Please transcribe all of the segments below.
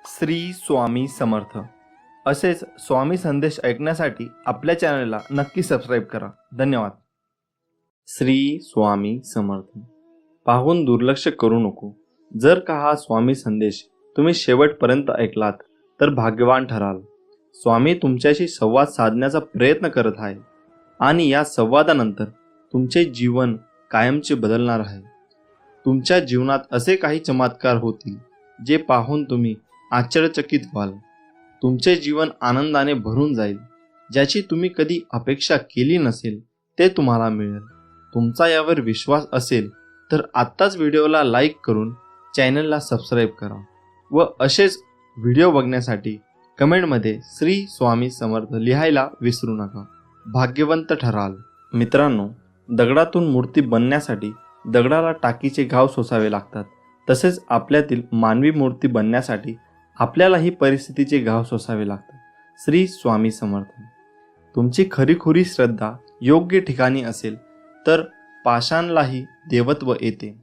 श्री स्वामी समर्थ असेच स्वामी संदेश ऐकण्यासाठी आपल्या चॅनलला नक्की सबस्क्राईब करा. धन्यवाद. श्री स्वामी समर्थ. पाहून दुर्लक्ष करू नको. जर का हा स्वामी संदेश तुम्ही शेवटपर्यंत ऐकलात तर भाग्यवान ठराल. स्वामी तुमच्याशी संवाद साधण्याचा प्रयत्न करत आहे आणि या संवादानंतर तुमचे जीवन कायमचे बदलणार आहे. तुमच्या जीवनात असे काही चमत्कार होतील जे पाहून तुम्ही आश्चर्यचकित व्हाल. तुमचे जीवन आनंदाने भरून जाईल. ज्याची तुम्ही कधी अपेक्षा केली नसेल ते तुम्हाला मिळेल. तुमचा यावर विश्वास असेल तर आत्ताच व्हिडिओला लाईक करून चॅनलला सबस्क्राईब करा व असेच व्हिडिओ बघण्यासाठी कमेंटमध्ये श्री स्वामी समर्थ लिहायला विसरू नका. भाग्यवंत ठराल. मित्रांनो, दगडातून मूर्ती बनण्यासाठी दगडाला टाकीचे घाव सोसावे लागतात. तसेच आपल्यातील मानवी मूर्ती बनण्यासाठी आपल्यालाही परिस्थितीचे घाव सोसावे लागतात. श्री स्वामी समर्थ. तुमची खरीखुरी श्रद्धा योग्य ठिकाणी असेल तर पाषाणलाही देवत्व येते.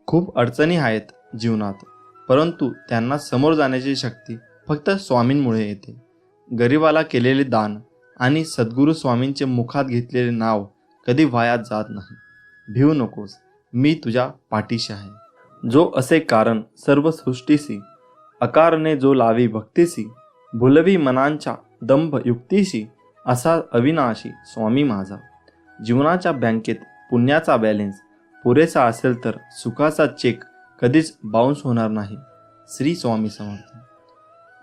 खूप अडचणी आहेत जीवनात, परंतु त्यांना समोर जाण्याची शक्ती फक्त स्वामींमुळे येते. गरिबाला केलेले दान आणि सद्गुरू स्वामींचे मुखात घेतलेले नाव कधी वाया जात नाही. भिवू नकोस, मी तुझ्या पाठीशी आहे. जो असे कारण सर्व सृष्टीसी, अकारणे जो लावी भक्तीसी, भुलवी मनांच्या दंभ युक्तीशी, असा अविनाशी स्वामी माझा. जीवनाच्या बँकेत पुण्याचा बॅलेन्स पुरेसा असेल तर सुखाचा चेक कधीच बाउन्स होणार नाही. श्री स्वामी समर्थ.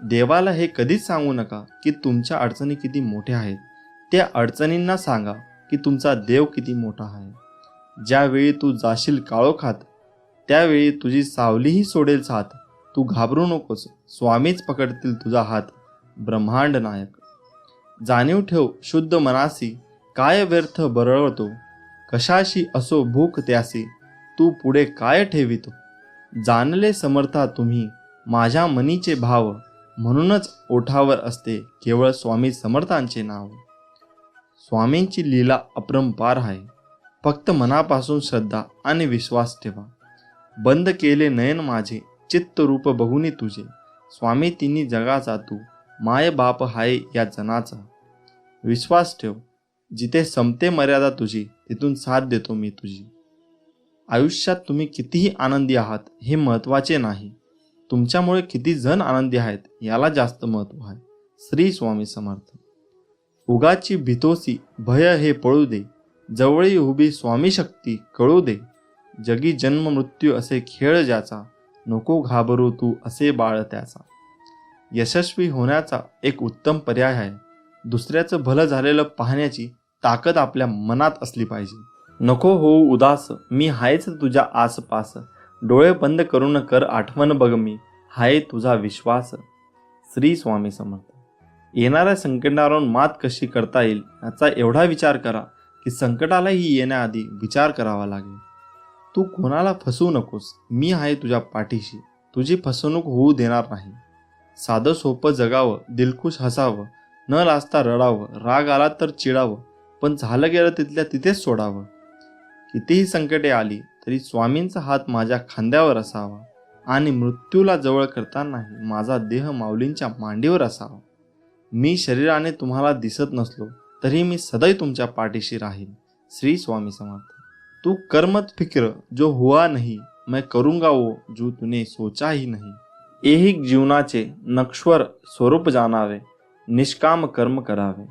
देवाला हे कधीच सांगू नका की तुमच्या अडचणी किती मोठ्या आहेत. त्या अडचणींना सांगा की तुमचा देव किती मोठा आहे. ज्यावेळी तू जाशील काळोखात त्यावेळी तुझी सावलीही सोडेल साथ. तू घाबरू नकोस, स्वामीच पकडतील तुझा हात. ब्रह्मांड नायक. जाणीव ठेव शुद्ध मनासी, काय व्यर्थ बरळतो. कशाशी असो भूक त्यासी, तू पुढे काय ठेवितो. जाणले समर्था तुम्ही माझ्या मनीचे भाव, म्हणूनच ओठावर असते केवळ स्वामी समर्थांचे नाव. स्वामींची लीला अपरंपार आहे. फक्त मनापासून श्रद्धा आणि विश्वास ठेवा. बंद केले नयन माझे, चित्त रूप बघुनी तुझे. स्वामी तिन्ही जगाचा तू, माय बाप हाय या जनाचा. विश्वास ठेव, जिथे संपते मर्यादा तुझी तिथून साथ देतो मी तुझी. आयुष्यात तुम्ही कितीही आनंदी आहात हे महत्त्वाचे नाही, तुमच्यामुळे किती जण आनंदी आहेत याला जास्त महत्त्व आहे. श्री स्वामी समर्थ. उगाची भीतोसी भय हे पळू दे, जवळी उभी स्वामी शक्ती कळू दे. जगी जन्म मृत्यू असे खेळ ज्याचा, नको घाबरू तू असे बाळ त्याचा. यशस्वी होण्याचा एक उत्तम पर्याय आहे. दुसऱ्याचं भलं झालेलं पाहण्याची ताकद आपल्या मनात असली पाहिजे. नको होऊ उदास, मी हायच तुझ्या आसपास. डोळे बंद करून कर आठवण बघ मी, हाय तुझा विश्वास. श्री स्वामी समर्थ. येणाऱ्या संकटावर मात कशी करता येईल याचा एवढा विचार करा की संकटालाही येण्याआधी विचार करावा लागेल. तू कोणाला फसवू नकोस, मी आहे तुझ्या पाठीशी. तुझी फसवणूक होऊ देणार नाही. साधं सोपं जगावं, दिलखुश हसावं, न लाजता रडावं. राग आला तर चिडावं, पण झालं गेलं तिथल्या तिथेच सोडावं. कितीही संकटे आली तरी स्वामींचा हात माझ्या खांद्यावर असावा आणि मृत्यूला जवळ करतानाही माझा देह माऊलींच्या मांडीवर असावा. मी शरीराने तुम्हाला दिसत नसलो तरी मी सदैव तुमच्या पाठीशी राहील. श्री स्वामी समर्थ. तू कर्मत फिक्र जो हुआ नहीं, मैं करूंगा वो जो तूने सोचा ही नहीं. ऐहिक जीवनाचे नश्वर स्वरूप जाणावे, निष्काम कर्म करावे.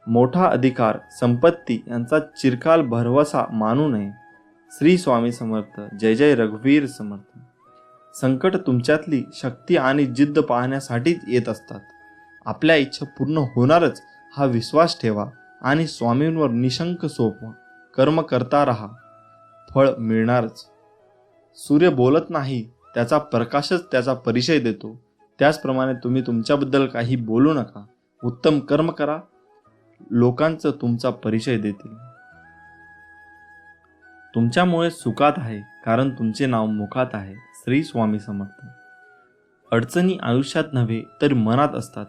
मोठा अधिकार संपत्ती यांचा चिरकाल भरवसा मानू नये. श्री स्वामी समर्थ. जय जय रघुवीर समर्थ. संकट तुमच्यातली शक्ती आणि जिद्द पाहण्यासाठीच येत असतात. आपल्या इच्छा पूर्ण होणारच हा विश्वास ठेवा आणि स्वामींवर निशंक सोपवा. कर्म करता राहा, फळ मिळणारच. सूर्य बोलत नाही, त्याचा प्रकाशच त्याचा परिचय देतो. त्याचप्रमाणे तुम्ही तुमच्याबद्दल काही बोलू नका. उत्तम कर्म करा, लोकांचं तुमचा परिचय देतील. तुमच्यामुळे सुखात आहे कारण तुमचे नाव मुखात आहे. श्री स्वामी समर्थ. अडचणी आयुष्यात नव्हे तर मनात असतात.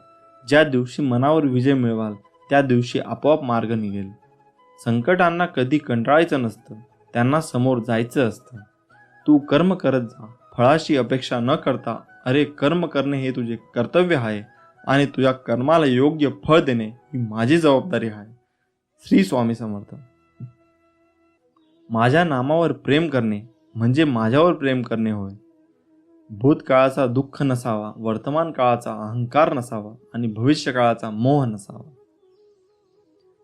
ज्या दिवशी मनावर विजय मिळवाल त्या दिवशी आपोआप मार्ग निघेल. संकटांना कधी कंटाळायचं नसतं, त्यांना समोर जायचं असतं. तू कर्म करत जा, फळाची अपेक्षा न करता अरे कर्म करणे हे तुझे कर्तव्य आहे आणि तुझ्या कर्माला योग्य फळ देणे ही माझी जबाबदारी आहे. श्री स्वामी समर्थ. माझ्या नामावर प्रेम करणे म्हणजे माझ्यावर प्रेम करणे होय. भूतकाळाचा दुःख नसावा, वर्तमान काळाचा अहंकार नसावा आणि भविष्य काळाचा मोह नसावा.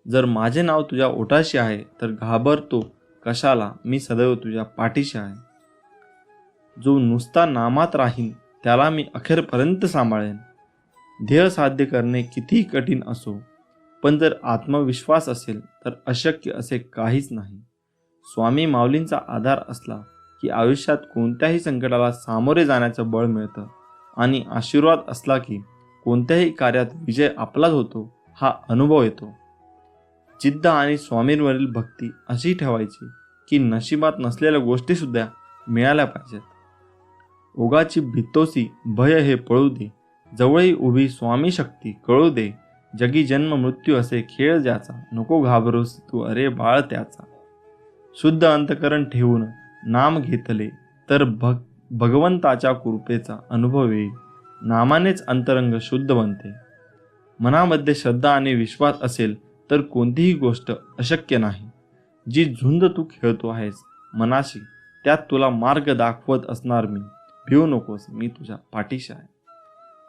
जर माझे नाव तुझ्या ओठाशी आहे तर घाबरतो कशाला, मी सदैव तुझ्या पाठीशी आहे. जो नुसता नामात राहीन त्याला मी अखेरपर्यंत सांभाळेन. ध्येय साध्य करणे कितीही कठीण असो, पण जर आत्मविश्वास असेल तर अशक्य असे काहीच नाही. स्वामी माऊलींचा आधार असला की आयुष्यात कोणत्याही संकटाला सामोरे जाण्याचं बळ मिळतं आणि आशीर्वाद असला की कोणत्याही कार्यात विजय आपलाच होतो हा अनुभव येतो. जिद्द आणि स्वामींवरील भक्ती अशी ठेवायची की नशिबात नसलेल्या गोष्टीसुद्धा मिळाल्या पाहिजेत. ओगाची भितोसी भय हे पळू दे, जवळी उभी स्वामी शक्ती कळू दे. जगी जन्म मृत्यू असे खेळ ज्याचा, नको घाबरूस तू अरे बाळ त्याचा. शुद्ध अंतकरण ठेवून नाम घेतले तर भगवंताच्या कृपेचा अनुभव येईल. नामानेच अंतरंग शुद्ध बनते. मनामध्ये श्रद्धा आणि विश्वास असेल तर कोणतीही गोष्ट अशक्य नाही. जी झुंज तू खेळतो आहेस मनाशी, त्यात तुला मार्ग दाखवत असणार मी. भिवू नकोस, मी तुझ्या पाठीशी आहे.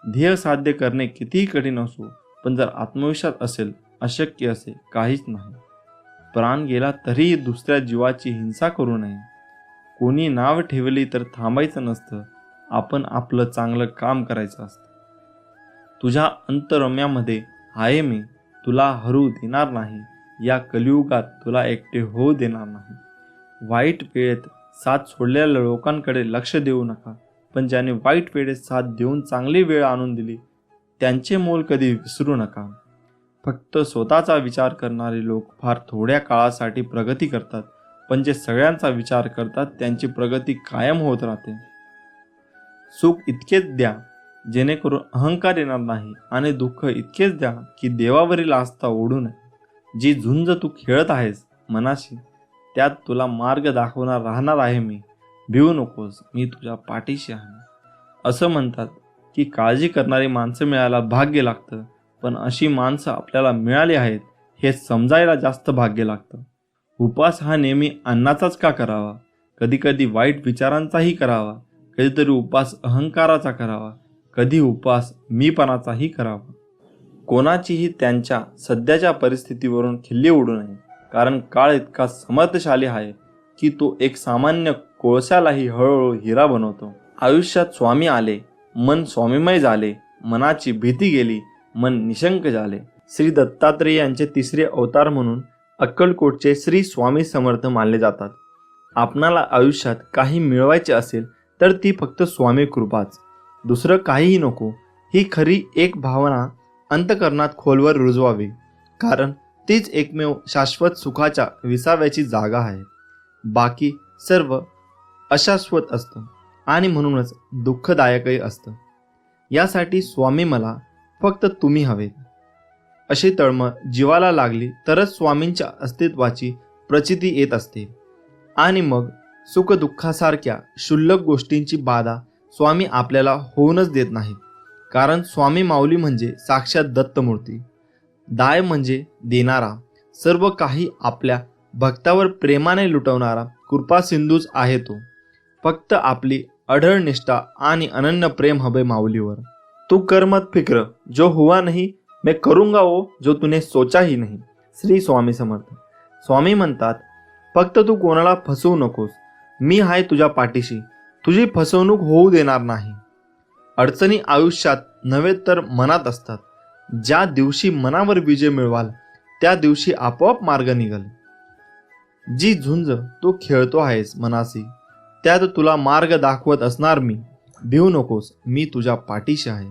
ध्येय साध्य करणे कितीही कठीण असो, पण जर आत्मविश्वास असेल अशक्य असे काहीच नाही. प्राण गेला तरीही दुसऱ्या जीवाची हिंसा करू नये. कोणी नाव ठेवली तर थांबायचं नसतं, आपण आपलं चांगलं काम करायचं असतं. तुझ्या अंतरम्यामध्ये आहे मी, तुला हरू देणार नाही. या कलियुगात तुला एकटे होऊ देणार नाही. वाईट वेळेत साथ सोडलेल्या लोकांकडे लक्ष देऊ नका, पण ज्याने वाईट वेळेत साथ देऊन चांगली वेळ आणून दिली त्यांचे मोल कधी विसरू नका. फक्त स्वतःचा विचार करणारे लोक फार थोड्या काळासाठी प्रगती करतात, पण जे सगळ्यांचा विचार करतात त्यांची प्रगती कायम होत राहते. सुख इतकेच द्या जेणेकरून अहंकार येणार नाही आणि दुःख इतकेच द्या की देवावरील आस्था ओढू नये. जी झुंज तू खेळत आहेस मनाशी, त्यात तुला मार्ग दाखवणार राहणार आहे मी. भिवू नकोस, मी तुझ्या पाठीशी आहे. असं म्हणतात की काळजी करणारी माणसं मिळायला भाग्य लागतं, पण अशी माणसं आपल्याला मिळाली आहेत हे समजायला जास्त भाग्य लागतं. उपवास हा नेहमी अन्नाचाच का करावा? कधीकधी वाईट विचारांचाही करावा. कधीतरी उपवास अहंकाराचा करावा. कधी उपवास मीपणाचाही करावा. कोणाचीही त्यांच्या सध्याच्या परिस्थितीवरून खिल्ली उडू नये, कारण काळ इतका समर्थशाली आहे की तो एक सामान्य कोळशालाही हळूहळू हिरा बनवतो. आयुष्यात स्वामी आले, मन स्वामीमय झाले. मनाची भीती गेली, मन निशंक झाले. श्री दत्तात्रेय यांचे तिसरे अवतार म्हणून अक्कलकोटचे श्री स्वामी समर्थ मानले जातात. आपणाला आयुष्यात काही मिळवायचे असेल तर ती फक्त स्वामी कृपाच, दुसरं काहीही नको. ही खरी एक भावना अंतकरणात खोलवर रुजवावी, कारण तीच एकमेव शाश्वत सुखाच्या विसाव्याची जागा आहे. बाकी सर्व अशाश्वत असतं आणि म्हणूनच दुःखदायकही असतं. यासाठी स्वामी मला फक्त तुम्ही हवेत अशी तळमळ जीवाला लागली तरच स्वामींच्या अस्तित्वाची प्रचिती येत असते. आणि मग सुखदुःखासारख्या क्षुल्लक गोष्टींची बाधा स्वामी आपल्याला होऊनच देत नाहीत, कारण स्वामी माऊली म्हणजे साक्षात दत्तमूर्ती. दाय म्हणजे देणारा, सर्व काही आपल्या भक्तावर प्रेमाने लुटवणारा कृपा सिंधूच आहे तो. फक्त आपली अढळ निष्ठा आणि अनन्य प्रेम हवे माऊलीवर. तू कर मत फिक्र, जो हुआ नहीं मैं करूंगा वो जो तूने सोचा ही नहीं. श्री स्वामी समर्थ. स्वामी म्हणतात, फक्त तू कोणाला फसवू नकोस, मी आहे तुझ्या पाठीशी. तुझी फसवणूक होऊ देणार नाही. अडचणी आयुष्यात नव्हे तर मनात असतात. ज्या दिवशी मनावर विजय मिळवाल त्या दिवशी आपोआप मार्ग निघाल. जी झुंज तू खेळतो आहेस मनाशी, त्यात तुला मार्ग दाखवत असणार मी. भिवू नकोस, मी तुझ्या पाठीशी आहे.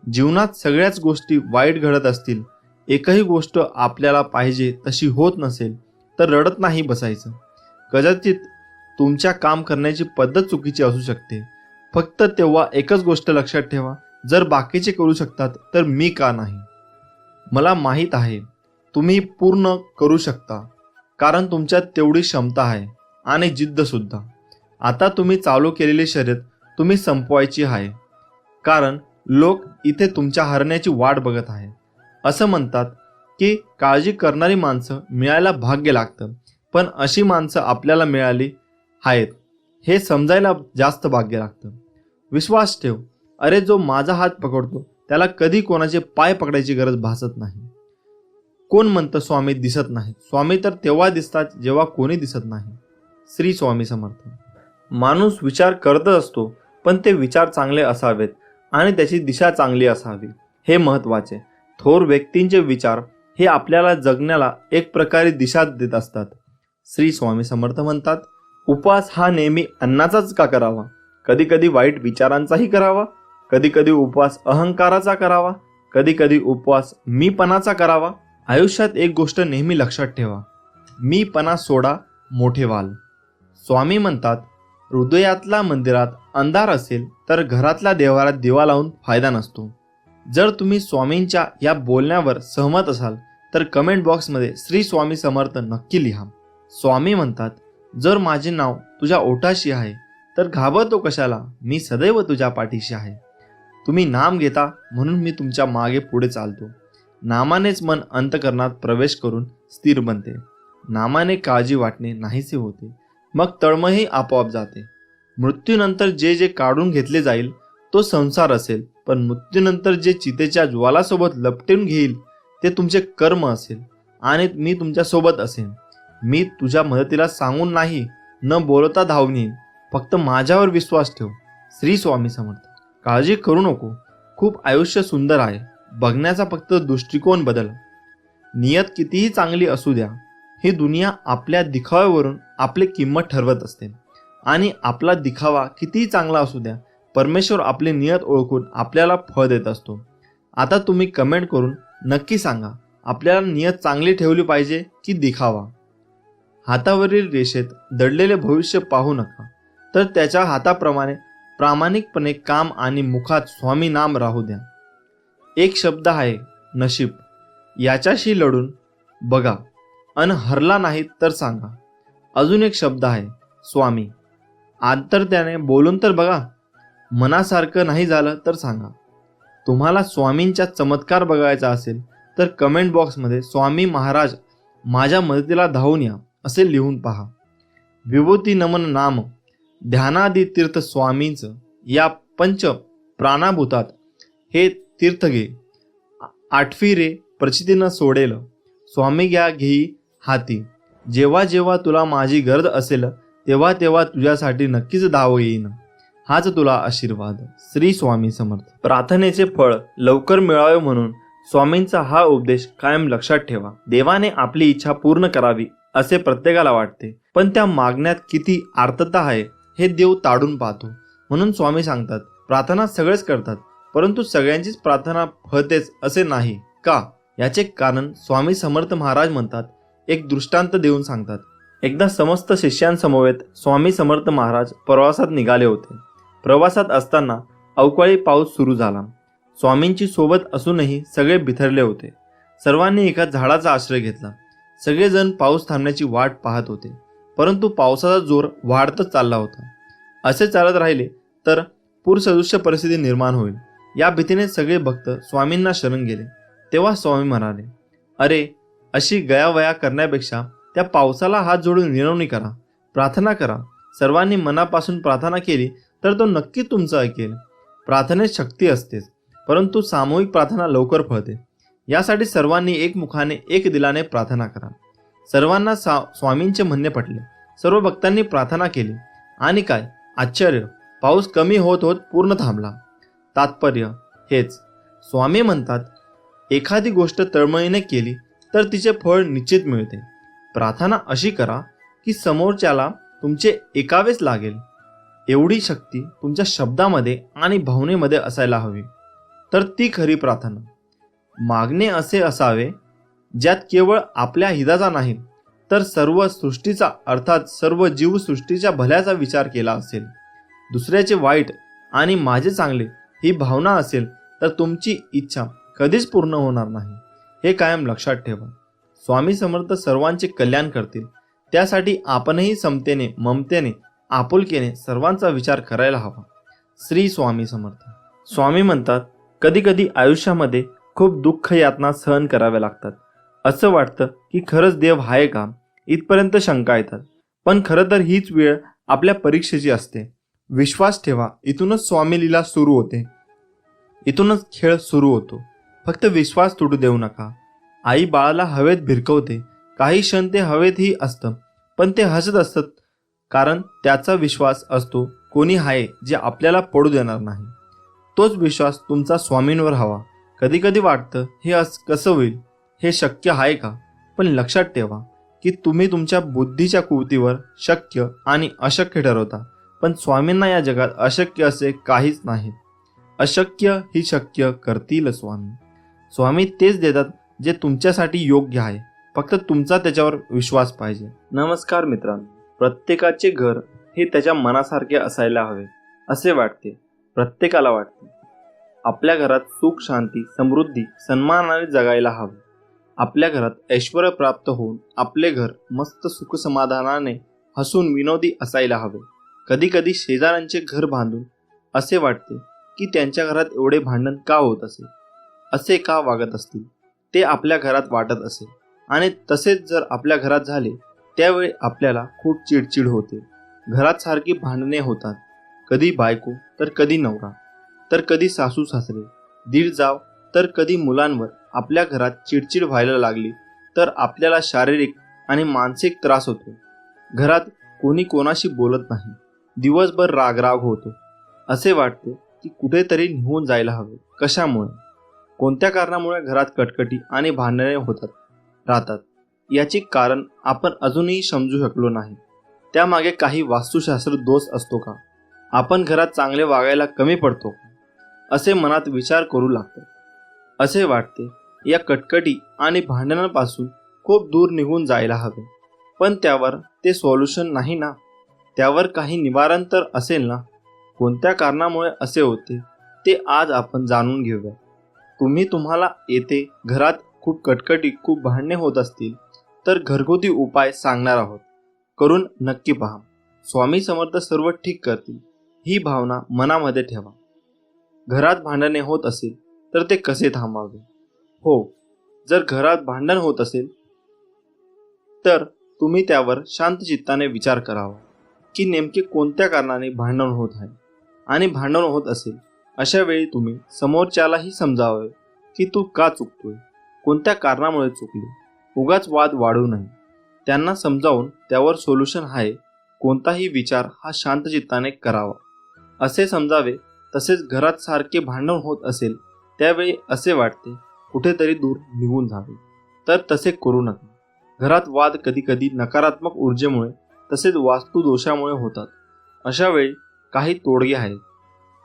जीवनात सगळ्याच गोष्टी वाईट घडत असतील, एकही गोष्ट आपल्याला पाहिजे तशी होत नसेल तर रडत नाही बसायचं. कदाचित तुमच्या काम करण्याची पद्धत चुकीची असू शकते. फक्त तेव्हा एकच गोष्ट लक्षात ठेवा, जर बाकीचे करू शकतात तर मी का नाही. मला माहीत आहे तुम्ही पूर्ण करू शकता, कारण तुमच्यात तेवढी क्षमता आहे आणि जिद्द सुद्धा. आता तुम्ही चालू केलेली शर्यत तुम्ही संपवायची आहे. कारण लोक इथे तुमच्या हरण्याची वाट बघत आहे. असं म्हणतात की काळजी करणारी माणसं मिळायला भाग्य लागतं, पण अशी माणसं आपल्याला मिळाली आहेत हे समजायला जास्त भाग्य लागतं. विश्वास ठेव. अरे, जो माझा हात पकडतो त्याला कधी कोणाचे पाय पकडायची गरज भासत नाही. कोण म्हणतं स्वामी दिसत नाही? स्वामी तर तेव्हा दिसतात जेव्हा कोणी दिसत नाही. श्री स्वामी समर्थ. माणूस विचार करतच असतो, पण ते विचार चांगले असावेत आणि त्याची दिशा चांगली असावी, हे महत्त्वाचे. थोर व्यक्तींचे विचार हे आपल्याला जगण्याला एक प्रकारे दिशा देत असतात. श्री स्वामी समर्थ म्हणतात, उपवास हा नेहमी अन्नाचाच का करावा? कधी कधी वाईट विचारांचाही करावा. कधी कधी उपवास अहंकाराचा करावा. कधी कधी उपवास मीपणाचा करावा. आयुष्यात एक गोष्ट नेहमी लक्षात ठेवा, मीपणा सोडा, मोठे व्हाल. स्वामी म्हणतात, हृदयातल्या मंदिरात अंधार असेल तर घरातल्या देवारात दिवा लावून फायदा नसतो. जर तुम्ही स्वामींच्या या बोलण्यावर सहमत असाल तर कमेंट बॉक्समध्ये श्री स्वामी समर्थ नक्की लिहा. स्वामी म्हणतात, जर माझे नाव तुझ्या ओठाशी आहे तर घाबरतो कशाला? मी सदैव तुझ्या पाठीशी आहे. तुम्ही नाम घेता म्हणून मी तुमच्या मागे पुढे चालतो. नामानेच मन अंतःकरणात प्रवेश करून स्थिर बनते. नामाने काळजी वाटणे नाहीसे होते, मग तळमळही आपोआप जाते. मृत्यूनंतर जे जे काढून घेतले जाईल तो संसार असेल, पण मृत्यूनंतर जे चितेच्या ज्वालासोबत लपटून घेईल ते तुमचे कर्म असेल आणि मी तुमच्यासोबत असेन. मी तुझ्या मदतीला सांगून नाही, न बोलता धावून येईन. फक्त माझ्यावर विश्वास ठेव. श्री स्वामी समर्थ. काळजी करू नको. खूप आयुष्य सुंदर आहे. बघण्याचा फक्त दृष्टिकोन बदल. नियत कितीही चांगली असू द्या, ही दुनिया आपल्या दिखाव्यावरून आपली किंमत ठरवत असते. आणि आपला दिखावा कितीही चांगला असू द्या, परमेश्वर आपली नियत ओळखून आपल्याला फळ देत असतो. आता तुम्ही कमेंट करून नक्की सांगा, आपल्याला नियत चांगली ठेवली पाहिजे की दिखावा? हातावरील रेषेत दडलेले भविष्य पाहू नका, तर त्याच्या हाताप्रमाणे प्रामाणिकपणे काम आणि मुखात स्वामी नाम राहू द्या. एक शब्द आहे नशीब, याच्याशी लढून बघा अन हरला नाही तर सांगा. अजून एक शब्द आहे स्वामी, आंतरत्याने बोलून तर बघा. मनासारखं नाही झालं तर सांगा. तुम्हाला स्वामींचा चमत्कार बघायचा असेल तर कमेंट बॉक्समध्ये स्वामी महाराज माझ्या मदतीला धावून या असे लिहून पहा. विभूती नमन नाम ध्यानादी तीर्थ स्वामींचं या पंच प्राणाभूतात हे तीर्थ घे. आठवी रे प्रचितीनं सोडेल, स्वामी घ्या घेई हाती. जेव्हा जेव्हा तुला माझी गरज असेल तेव्हा तेव्हा तुझ्यासाठी नक्कीच धाव येईन. हाच तुला आशीर्वाद. श्री स्वामी समर्थ. प्रार्थनेचे फळ लवकर मिळावे म्हणून स्वामींचा हा उपदेश कायम लक्षात ठेवा. देवाने आपली इच्छा पूर्ण करावी असे प्रत्येकाला वाटते, पण त्या मागण्यात किती आर्तता आहे हे देव ताडून पाहतो. म्हणून स्वामी सांगतात, प्रार्थना सगळेच करतात, परंतु सगळ्यांचीच प्रार्थना फळतेच असे नाही का? याचे कारण स्वामी समर्थ महाराज म्हणतात, एक दृष्टांत देऊन सांगतात. एकदा समस्त शिष्यांसमवेत स्वामी समर्थ महाराज प्रवासात निघाले होते. प्रवासात असताना अवकाळी पाऊस सुरू झाला. स्वामींची सोबत असूनही सगळे बिथरले होते. सर्वांनी एका झाडाचा आश्रय घेतला. सगळेजण पाऊस थांबण्याची वाट पाहत होते, परंतु पावसाचा जोर वाढतच चालला होता. असे चालत राहिले तर पूरसदृश्य परिस्थिती निर्माण होईल, या भीतीने सगळे भक्त स्वामींना शरण गेले. तेव्हा स्वामी म्हणाले, अरे, अशी गयावया करण्यापेक्षा त्या पावसाला हात जोडून विनवणी करा, प्रार्थना करा. सर्वांनी मनापासून प्रार्थना केली तर तो नक्की तुमचं ऐकेल. प्रार्थनेत शक्ती असतेच, परंतु सामूहिक प्रार्थना लवकर फळते. यासाठी सर्वांनी एकमुखाने एक दिलाने प्रार्थना करा. सर्वांना स्वामींचे म्हणणे पटले. सर्व भक्तांनी प्रार्थना केली आणि काय आश्चर्य, पाऊस कमी होत होत पूर्ण थांबला. तात्पर्य हेच, स्वामी म्हणतात, एखादी गोष्ट तळमळीने केली तर तिचे फळ निश्चित मिळते. प्रार्थना अशी करा की समोरच्याला तुमचे ऐकावेच लागेल. एवढी शक्ती तुमच्या शब्दामध्ये आणि भावनेमध्ये असायला हवी, तर ती खरी प्रार्थना. मागणे असे असावे ज्यात केवळ आपल्या हिताचा नाही तर सर्व सृष्टीचा, अर्थात सर्व जीवसृष्टीच्या भल्याचा विचार केला असेल. दुसऱ्याचे वाईट आणि माझे चांगले ही भावना असेल तर तुमची इच्छा कधीच पूर्ण होणार नाही, हे कायम लक्षात ठेवा. स्वामी समर्थ सर्वांचे कल्याण करतील, त्यासाठी आपणही समतेने, ममतेने, आपुलकेने सर्वांचा विचार करायला हवा. श्री स्वामी समर्थ. स्वामी म्हणतात, कधी कधी आयुष्यामध्ये खूप दुःख यातना सहन कराव्या लागतात. असं वाटतं की खरंच देव आहे का, इथपर्यंत शंका येतात. पण खरं तर हीच वेळ आपल्या परीक्षेची असते. विश्वास ठेवा, इथूनच स्वामी लीला सुरू होते, इथूनच खेळ सुरू होतो. फक्त विश्वास तुटू देऊ नका. आई बाळाला हवेत भिरकवते, काही क्षण ते हवेतही असतं, पण ते हसत असतात, कारण त्याचा विश्वास असतो कोणी आहे जे आपल्याला पडू देणार नाही. तोच विश्वास तुमचा स्वामींवर हवा. कधी कधी वाटतं हे कसं होईल, हे शक्य आहे का? पण लक्षात ठेवा की तुम्ही तुमच्या बुद्धीच्या कुवतीवर शक्य आणि अशक्य ठरवता, पण स्वामींना या जगात अशक्य असे काहीच नाही. अशक्य ही शक्य करतील स्वामी. स्वामी तेच देतात जे तुमच्यासाठी योग्य आहे, फक्त तुमचा त्याच्यावर विश्वास पाहिजे. नमस्कार मित्रांनो, प्रत्येकाचे घर हे त्याच्या मनासारखे असायला हवे असे वाटते. प्रत्येकाला वाटते आपल्या घरात सुख, शांती, समृद्धी, सन्मानाने जगायला हवे. आपल्या घरात ऐश्वर्य प्राप्त होऊन आपले घर मस्त सुख समाधानाने हसून विनोदी असायला हवे. कधी कधी शेजाऱ्यांचे घर बांधून असे वाटते की त्यांच्या घरात एवढे भांडण का होत असेल, असे का वागत असतील, ते आपल्या घरात वाटत असेल. आणि तसेच जर आपल्या घरात झाले त्यावेळी आपल्याला खूप चिडचिड होते. घरात सारखी भांडणे होतात, कधी बायको तर कधी नवरा, तर कधी सासू सासरे, दीर जाव, तर कधी मुलांवर. आपल्या घरात चिडचिड व्हायला लागली तर आपल्याला शारीरिक आणि मानसिक त्रास होतो. घरात कोणी कोणाशी बोलत नाही, दिवसभर रागराग होतो. असे वाटते की कुठेतरी निघून जायला हवे. कशामुळे, कोणत्या कारणामुळे घरात कटकटी आणि भांडणे राहतात, याचे कारण आपण अजूनही समजू शकलो नाही. त्यामागे काही वास्तुशास्त्र दोष असतो का? आपण घरात चांगले वागायला कमी पडतो का? असे मनात विचार करू लागतात. असे वाटते या कटकटी आणि भांडणांपासून खूप दूर निघून जायला हवे. पण त्यावर ते सोल्युशन नाही ना, त्यावर काही निवारण तर असेल ना. कोणत्या कारणामुळे असे होते ते आज आपण जाणून घेऊया. तुम्हाला येथे घरात खूप कटकटी, खूप भांडणे होत असतील तर घरगुती उपाय सांगणार आहोत, करून नक्की पहा. स्वामी समर्थ सर्व ठीक करतील, ही भावना मनामध्ये ठेवा. घरात भांडणे होत असेल तर ते कसे थांबवावे? हो, जर घरात भांडण होत असेल तर तुम्ही त्यावर शांत चित्ताने विचार करावा की नेमके कोणत्या कारणाने भांडण होत आहे. आणि भांडण होत असेल अशा वेळी तुम्ही समोरच्यालाही समजावे की तू का चुकतोय, कोणत्या कारणामुळे चुकले. उगाच वाद वाढू नये. त्यांना समजावून त्यावर सोल्युशन आहे कोणताही विचार हा शांत चित्ताने करावा असे समजावे. तसेच घरात सारखे भांडण होत असेल त्यावेळी असे वाटते कुठेतरी दूर निघून जावे, तर तसे करू नका. घरात वाद कधी कधी नकारात्मक ऊर्जेमुळे तसेच वास्तुदोषामुळे होतात. अशा वेळी काही तोडगे आहेत,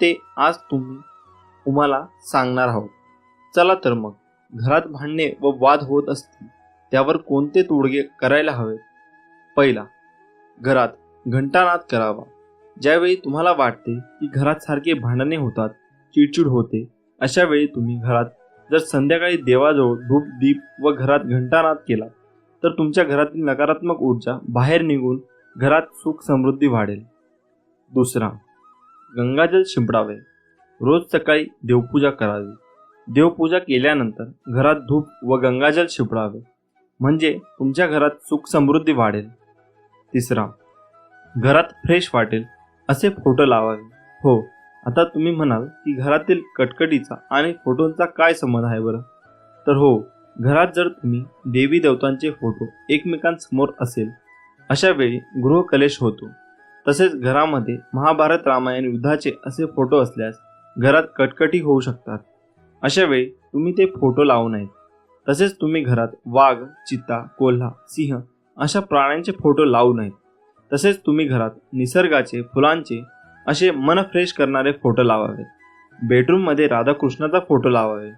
ते आज तुम्हाला सांगणार आहोत. चला तर मग, घरात भांडणे व वाद होत असतील त्यावर कोणते तोडगे करायला हवेत. पहिला, घरात घंटानाद करावा. ज्यावेळी तुम्हाला वाटते की घरात सारखे भांडणे होतात, चिडचिड होते, अशा वेळी तुम्ही घरात जर संध्याकाळी देवाजवळ धूप दीप व घरात घंटानाद केला तर तुमच्या घरातील नकारात्मक ऊर्जा बाहेर निघून घरात सुख समृद्धी वाढेल. दुसरा, गंगाजल शिंपडावे. रोज सकाळी देवपूजा करावी. देवपूजा केल्यानंतर घरात धूप व गंगाजल शिंपडावे, म्हणजे तुमच्या घरात सुख समृद्धी वाढेल. तिसरा, घरात फ्रेश वाटेल असे फोटो लावावे. हो, आता तुम्ही म्हणाल की घरातील कटकटीचा आणि फोटोंचा काय संबंध आहे बरं? तर हो, घरात जर तुम्ही देवी देवतांचे फोटो एकमेकांसमोर असेल अशा वेळी गृहकलेश होतो. तसेच घरामध्ये महाभारत रामायण युद्धाचे असे फोटो असल्यास घरात कटकटी होऊ शकतात. अशा वेळी तुम्ही ते फोटो लावू नयेत. तसेच तुम्ही घरात वाघ, चित्ता, कोल्हा, सिंह अशा प्राण्यांचे फोटो लावू नयेत. तसेच तुम्ही घरात निसर्गाचे, फुलांचे असे मन फ्रेश करणारे फोटो लावावेत. बेडरूममध्ये राधाकृष्णाचा फोटो लावावे.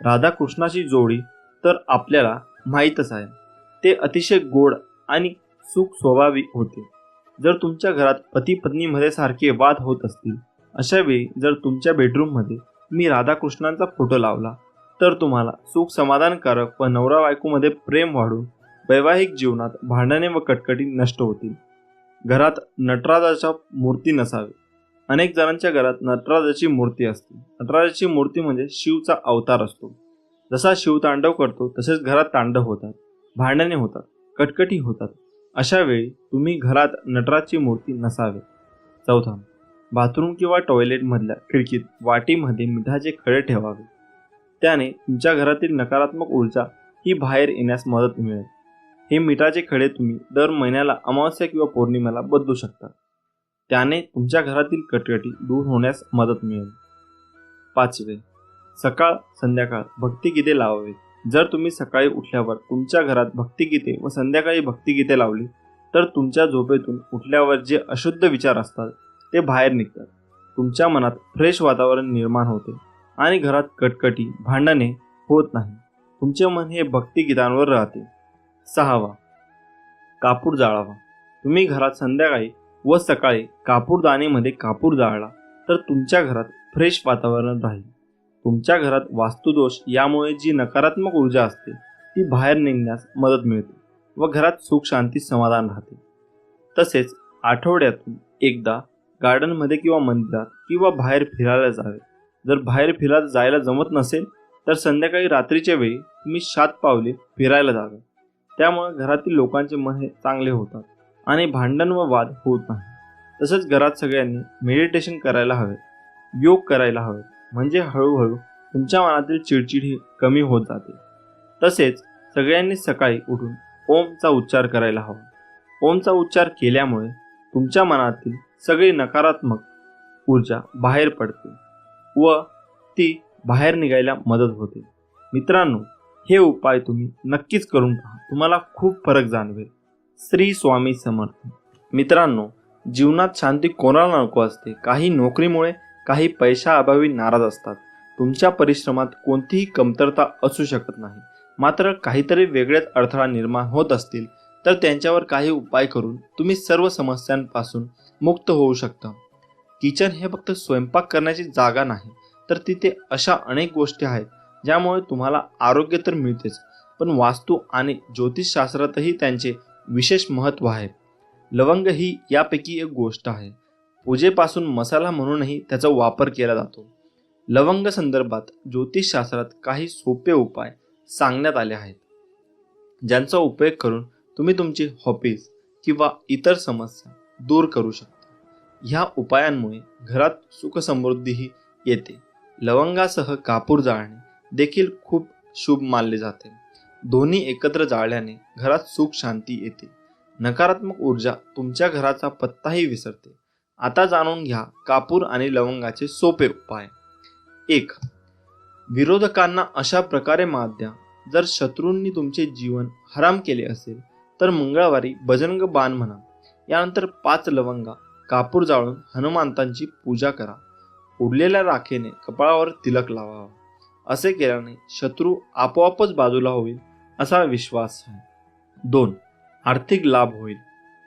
राधाकृष्णाची जोडी तर आपल्याला माहीतच आहे, ते अतिशय गोड आणि सुख स्वभावी होते. जर तुमच्या घरात पती पत्नीमध्ये सारखे वाद होत असतील अशा वेळी जर तुमच्या बेडरूममध्ये मी राधाकृष्णांचा फोटो लावला तर तुम्हाला सुख समाधानकारक व नवरा बायकोमध्ये प्रेम वाढून वैवाहिक जीवनात भांडणे व कटकटी नष्ट होतील. घरात नटराजाच्या मूर्ती नसावे. अनेक जणांच्या घरात नटराजाची मूर्ती असते. नटराजाची मूर्ती म्हणजे शिवचा अवतार असतो. जसा शिव तांडव करतो तसेच घरात तांडव होतात, भांडणे होतात, कटकटी होतात. अशा वेळी तुम्ही घरात नटराजची मूर्ती नसावे. चौथा, बाथरूम किंवा टॉयलेट मधल्या खिडकीत वाटीमध्ये मिठाचे खडे ठेवावे. त्याने तुमच्या घरातील नकारात्मक ऊर्जा ही बाहेर येण्यास मदत मिळेल. हे मिठाचे खडे तुम्ही दर महिन्याला अमावस्या किंवा पौर्णिमेला बदलू शकता. त्याने तुमच्या घरातील कटकटी दूर होण्यास मदत मिळेल. पाचवे, सकाळ संध्याकाळ भक्तिगीते लावावे. जर तुम्ही सकाळी उठल्यावर तुमच्या घरात भक्तिगीते व संध्याकाळी भक्तिगीते लावली तर तुमच्या झोपेतून उठल्यावर जे अशुद्ध विचार असतात ते बाहेर निघतात. तुमच्या मनात फ्रेश वातावरण निर्माण होते आणि घरात कटकटी भांडणे होत नाही. तुमचे मन हे भक्तिगीतांवर राहते. सहावा, कापूर जाळावा. तुम्ही घरात संध्याकाळी व सकाळी कापूरदानीमध्ये कापूर जाळला तर तुमच्या घरात फ्रेश वातावरण राहील. तुमच्या घरात वास्तुदोष यामुळे जी नकारात्मक ऊर्जा असते ती बाहेर निघण्यास मदत मिळते व घरात सुख शांती समाधान राहते. तसेच आठवड्यातून एकदा गार्डनमध्ये किंवा मंदिरात किंवा बाहेर फिरायला जावे. जर बाहेर फिरायला जायला जमत नसेल तर संध्याकाळी रात्रीच्या वेळी तुम्ही 7 पावले फिरायला जावे. त्यामुळे घरातील लोकांचे मन हे चांगले होतात आणि भांडण व वाद होत नाही. तसेच घरात सगळ्यांनी मेडिटेशन करायला हवे, योग करायला हवे, म्हणजे हळूहळू तुमच्या मनातील चिडचिड ही कमी होत जाते. तसेच सगळ्यांनी सकाळी उठून ओमचा उच्चार करायला हवा. ओमचा उच्चार केल्यामुळे तुमच्या मनातील सगळी नकारात्मक ऊर्जा बाहेर पडते व ती बाहेर निघायला मदत होते. मित्रांनो, हे उपाय तुम्ही नक्कीच करून पहा, तुम्हाला खूप फरक जाणवेल. श्री स्वामी समर्थ. मित्रांनो, जीवनात शांती कोणाला नको असते. काही नोकरीमुळे, काही पैशाअभावी नाराज असतात. तुमच्या परिश्रमात कोणतीही कमतरता असू शकत नाही. मात्र काहीतरी वेगळेच अडथळा निर्माण होत असतील तर त्यांच्यावर काही उपाय करून तुम्ही सर्व समस्यांपासून मुक्त होऊ शकता. किचन हे फक्त स्वयंपाक करण्याची जागा नाही, तर तिथे अशा अनेक गोष्टी आहेत ज्यामुळे तुम्हाला आरोग्य तर मिळतेच, पण वास्तू आणि ज्योतिषशास्त्रातही त्यांचे विशेष महत्त्व आहे. लवंग ही यापैकी एक गोष्ट आहे. पूजेपासून मसाला म्हणूनही त्याचा वापर केला जातो. लवंग संदर्भात ज्योतिषशास्त्रात काही सोपे उपाय सांगण्यात आले आहेत, ज्यांचा उपयोग करून तुम्ही तुमची हॉबीज किंवा इतर समस्या दूर करू शकता. ह्या उपायांमुळे घरात सुख समृद्धीही येते. लवंगासह कापूर जाळणे देखील खूप शुभ मानले जाते. दोन्ही एकत्र जाळल्याने घरात सुख शांती येते. नकारात्मक ऊर्जा तुमच्या घराचा पत्ताही विसरते. आता जाणून घ्या कापूर आणि लवंगाचे सोपे उपाय. 1. विरोधकांना अशा प्रकारे मात द्या. जर शत्रूंनी तुमचे जीवन हराम केले असेल तर मंगळवारी बजरंग बाण म्हणा. यानंतर 5 लवंगा कापूर जाळून हनुमंतांची पूजा करा. उरलेल्या राखेने कपाळावर तिलक लावावा. असे केल्याने शत्रू आपोआपच बाजूला होईल असा विश्वास आहे. 2. आर्थिक लाभ होईल.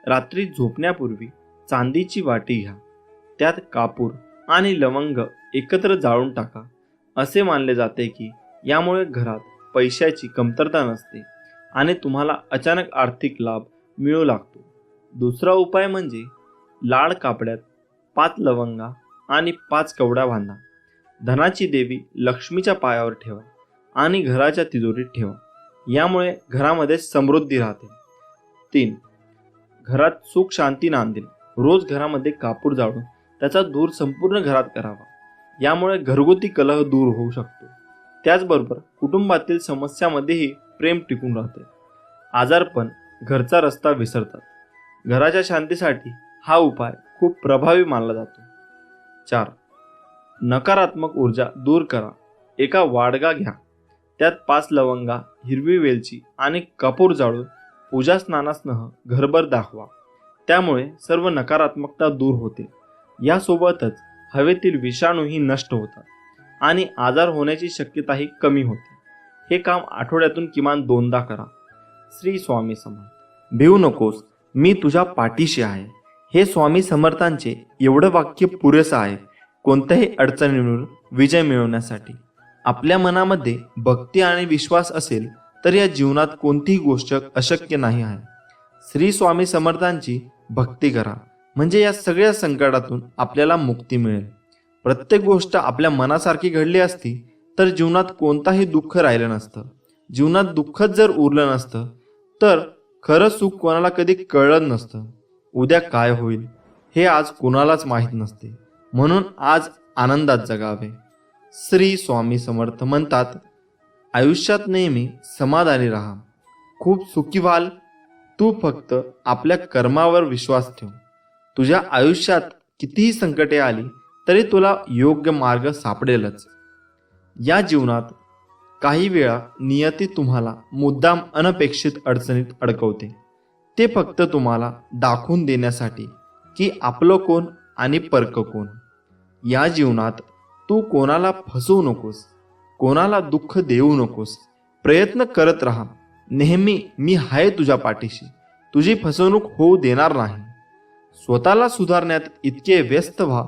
रात्री झोपण्यापूर्वी चांदीची वाटी घ्या. त्यात कापूर आणि लवंग एकत्र जाळून टाका. असे मानले जाते की यामुळे घरात पैशाची कमतरता नसते आणि तुम्हाला अचानक आर्थिक लाभ मिळू लागतो. दुसरा उपाय म्हणजे लाल कापड्यात 5 लवंगा आणि 5 कवड्या बांधा. धनाची देवी लक्ष्मीच्या पायावर ठेवा आणि घराच्या तिजोरीत ठेवा. यामुळे घरामध्ये समृद्धी राहते. 3. घरात सुख शांती नांदेल. रोज घरामध्ये कापूर जाळून त्याचा धूर संपूर्ण घरात करावा. यामुळे घरगुती कलह दूर होऊ शकतो. त्याचबरोबर कुटुंबातील समस्यामध्येही प्रेम टिकून राहते. आजारपण घरचा रस्ता विसरतात. घराच्या शांतीसाठी हा उपाय खूप प्रभावी मानला जातो. 4. नकारात्मक ऊर्जा दूर करा. एका वाडगा घ्या. त्यात 5 लवंगा, हिरवी वेलची आणि कापूर जाळून पूजा स्नानासह घरभर दाखवा. त्यामुळे सर्व नकारात्मकता दूर होते. यासोबतच हवेतील विषाणूही नष्ट होतात आणि आजार होण्याची शक्यताही कमी होते. हे काम आठवड्यातून किमान 2दा करा. श्री स्वामी समर्थ. भिवू नकोस, मी तुझ्या पाठीशी आहे. हे स्वामी समर्थांचे एवढं वाक्य पुरेसं आहे कोणत्याही अडचणींवर विजय मिळवण्यासाठी. आपल्या मनामध्ये भक्ती आणि विश्वास असेल तर या जीवनात कोणतीही गोष्ट अशक्य नाही आहे. श्री स्वामी समर्थांची भक्ती करा. म्हणजे या सगळ्या संकटातून आपल्याला मुक्ती मिळेल. प्रत्येक गोष्ट आपल्या मनासारखी घडली असती तर जीवनात कोणताही दुःख राहिलं नसतं. जीवनात दुःखच जर उरलं नसतं तर खरं सुख कोणाला कधी कळलं नसतं. उद्या काय होईल हे आज कोणालाच माहीत नसते. म्हणून आज आनंदात जगावे. श्री स्वामी समर्थ म्हणतात, आयुष्यात नेहमी समाधानी राहा. खूप सुखी व्हाल. तू फक्त आपल्या कर्मावर विश्वास ठेव. तुझ्या आयुष्यात कितीही संकटे आली तरी तुला योग्य मार्ग सापडेलच. या जीवनात काही वेळा नियती तुम्हाला मुद्दाम अनपेक्षित अडचणीत अडकवते. ते फक्त तुम्हाला दाखवून देण्यासाठी की आपलं कोण आणि परक कोण. या जीवनात तू कोणाला फसवू नकोस, कोणाला दुःख देऊ नकोस. प्रयत्न करत राहा. नेहमी मी आहे तुझ्या पाठीशी. तुझी फसवणूक होऊ देणार नाही. स्वतःला सुधारण्यात इतके व्यस्त व्हा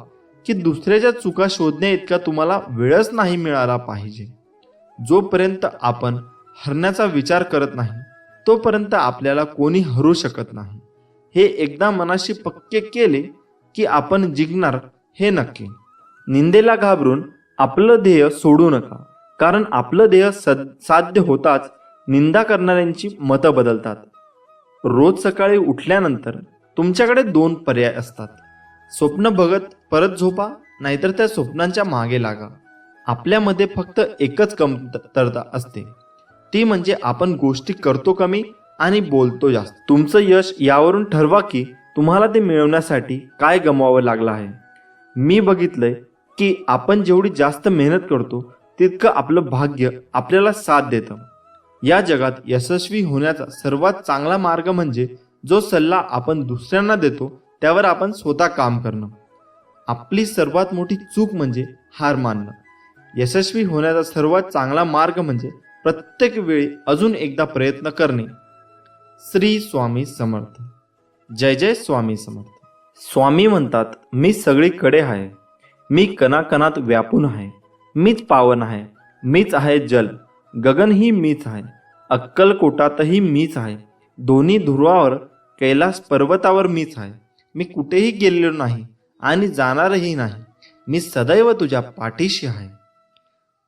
की दुसऱ्याच्या चुका शोधण्या इतका तुम्हाला वेळच नाही मिळाला पाहिजे. जोपर्यंत आपण हरण्याचा विचार करत नाही तोपर्यंत आपल्याला कोणी हरू शकत नाही. हे एकदा मनाशी पक्के केले की आपण जिंकणार हे नक्की. निंदेला घाबरून आपलं ध्येय सोडू नका, कारण आपलं ध्येय साध्य होताच निंदा करणाऱ्यांची मतं बदलतात. रोज सकाळी उठल्यानंतर तुमच्याकडे 2 पर्याय असतात. स्वप्न बघत परत झोपा, नाहीतर त्या स्वप्नांच्या मागे लागा. आपल्यामध्ये फक्त एकच कमतरता असते, ती म्हणजे आपण गोष्टी करतो कमी आणि बोलतो जास्त. तुमचं यश यावरून ठरवा की तुम्हाला ते मिळवण्यासाठी काय गमवावं लागलं आहे. मी बघितलंय की आपण जेवढी जास्त मेहनत करतो तितकं आपलं भाग्य आपल्याला साथ देतं. या जगात यशस्वी होण्याचा सर्वात चांगला मार्ग म्हणजे जो सल्ला आपण दुसऱ्यांना देतो त्यावर आपण स्वतः काम करणं. आपली सर्वात मोठी चूक म्हणजे हार मानणं. यशस्वी होण्याचा सर्वात चांगला मार्ग म्हणजे प्रत्येक वेळी अजून एकदा प्रयत्न करणे. श्री स्वामी समर्थ. जय जय स्वामी समर्थ. स्वामी म्हणतात, मी सगळीकडे आहे. मी कणाकणात व्यापून आहे. मीच पावन आहे. मीच आहे जल. गगनही मीच आहे. अक्कलकोटातही मीच आहे. दोन्ही ध्रुवावर कैलास पर्वतावर मीच आहे. मी कुठेही गेलेलो नाही आणि जाणारही नाही. मी सदैव तुझ्या पाठीशी आहे.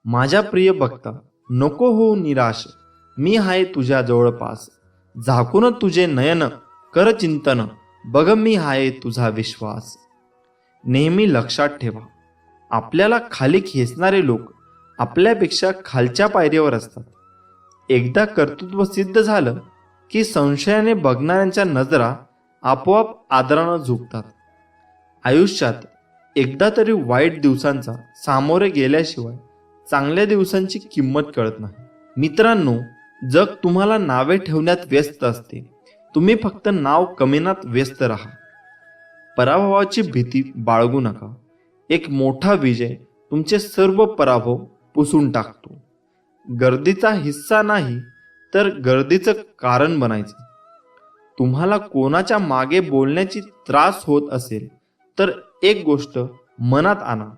माझ्या प्रिय भक्ता, नको होऊ निराश. मी आहे तुझ्या जवळपास. झाकून तुझे नयन कर चिंतन. बघ मी आहे तुझा विश्वास. नेहमी लक्षात ठेवा, आपल्याला खाली खेचणारे लोक आपल्यापेक्षा खालच्या पायरीवर असतात. एकदा कर्तृत्व सिद्ध झालं की संशयाने बघणाऱ्यांच्या नजरा आपोआप आदरानं झुकतात. आयुष्यात एकदा तरी वाईट दिवसांचा सामोरे गेल्याशिवाय चांगल्या दिवसांची किंमत कळत नाही. मित्रांनो, जग तुम्हाला नावे ठेवण्यात व्यस्त असते. तुम्ही फक्त नाव कमविण्यात व्यस्त राहा. पराभवाची भीती बाळगू नका. एक मोठा विजय तुमचे सर्व पराभव पुसून टाकतो. गर्दीचा हिस्सा नाही तर गर्दीचं कारण बनायचं. तुम्हाला कोणाच्या मागे बोलण्याची त्रास होत असेल तर एक गोष्ट मनात आणा,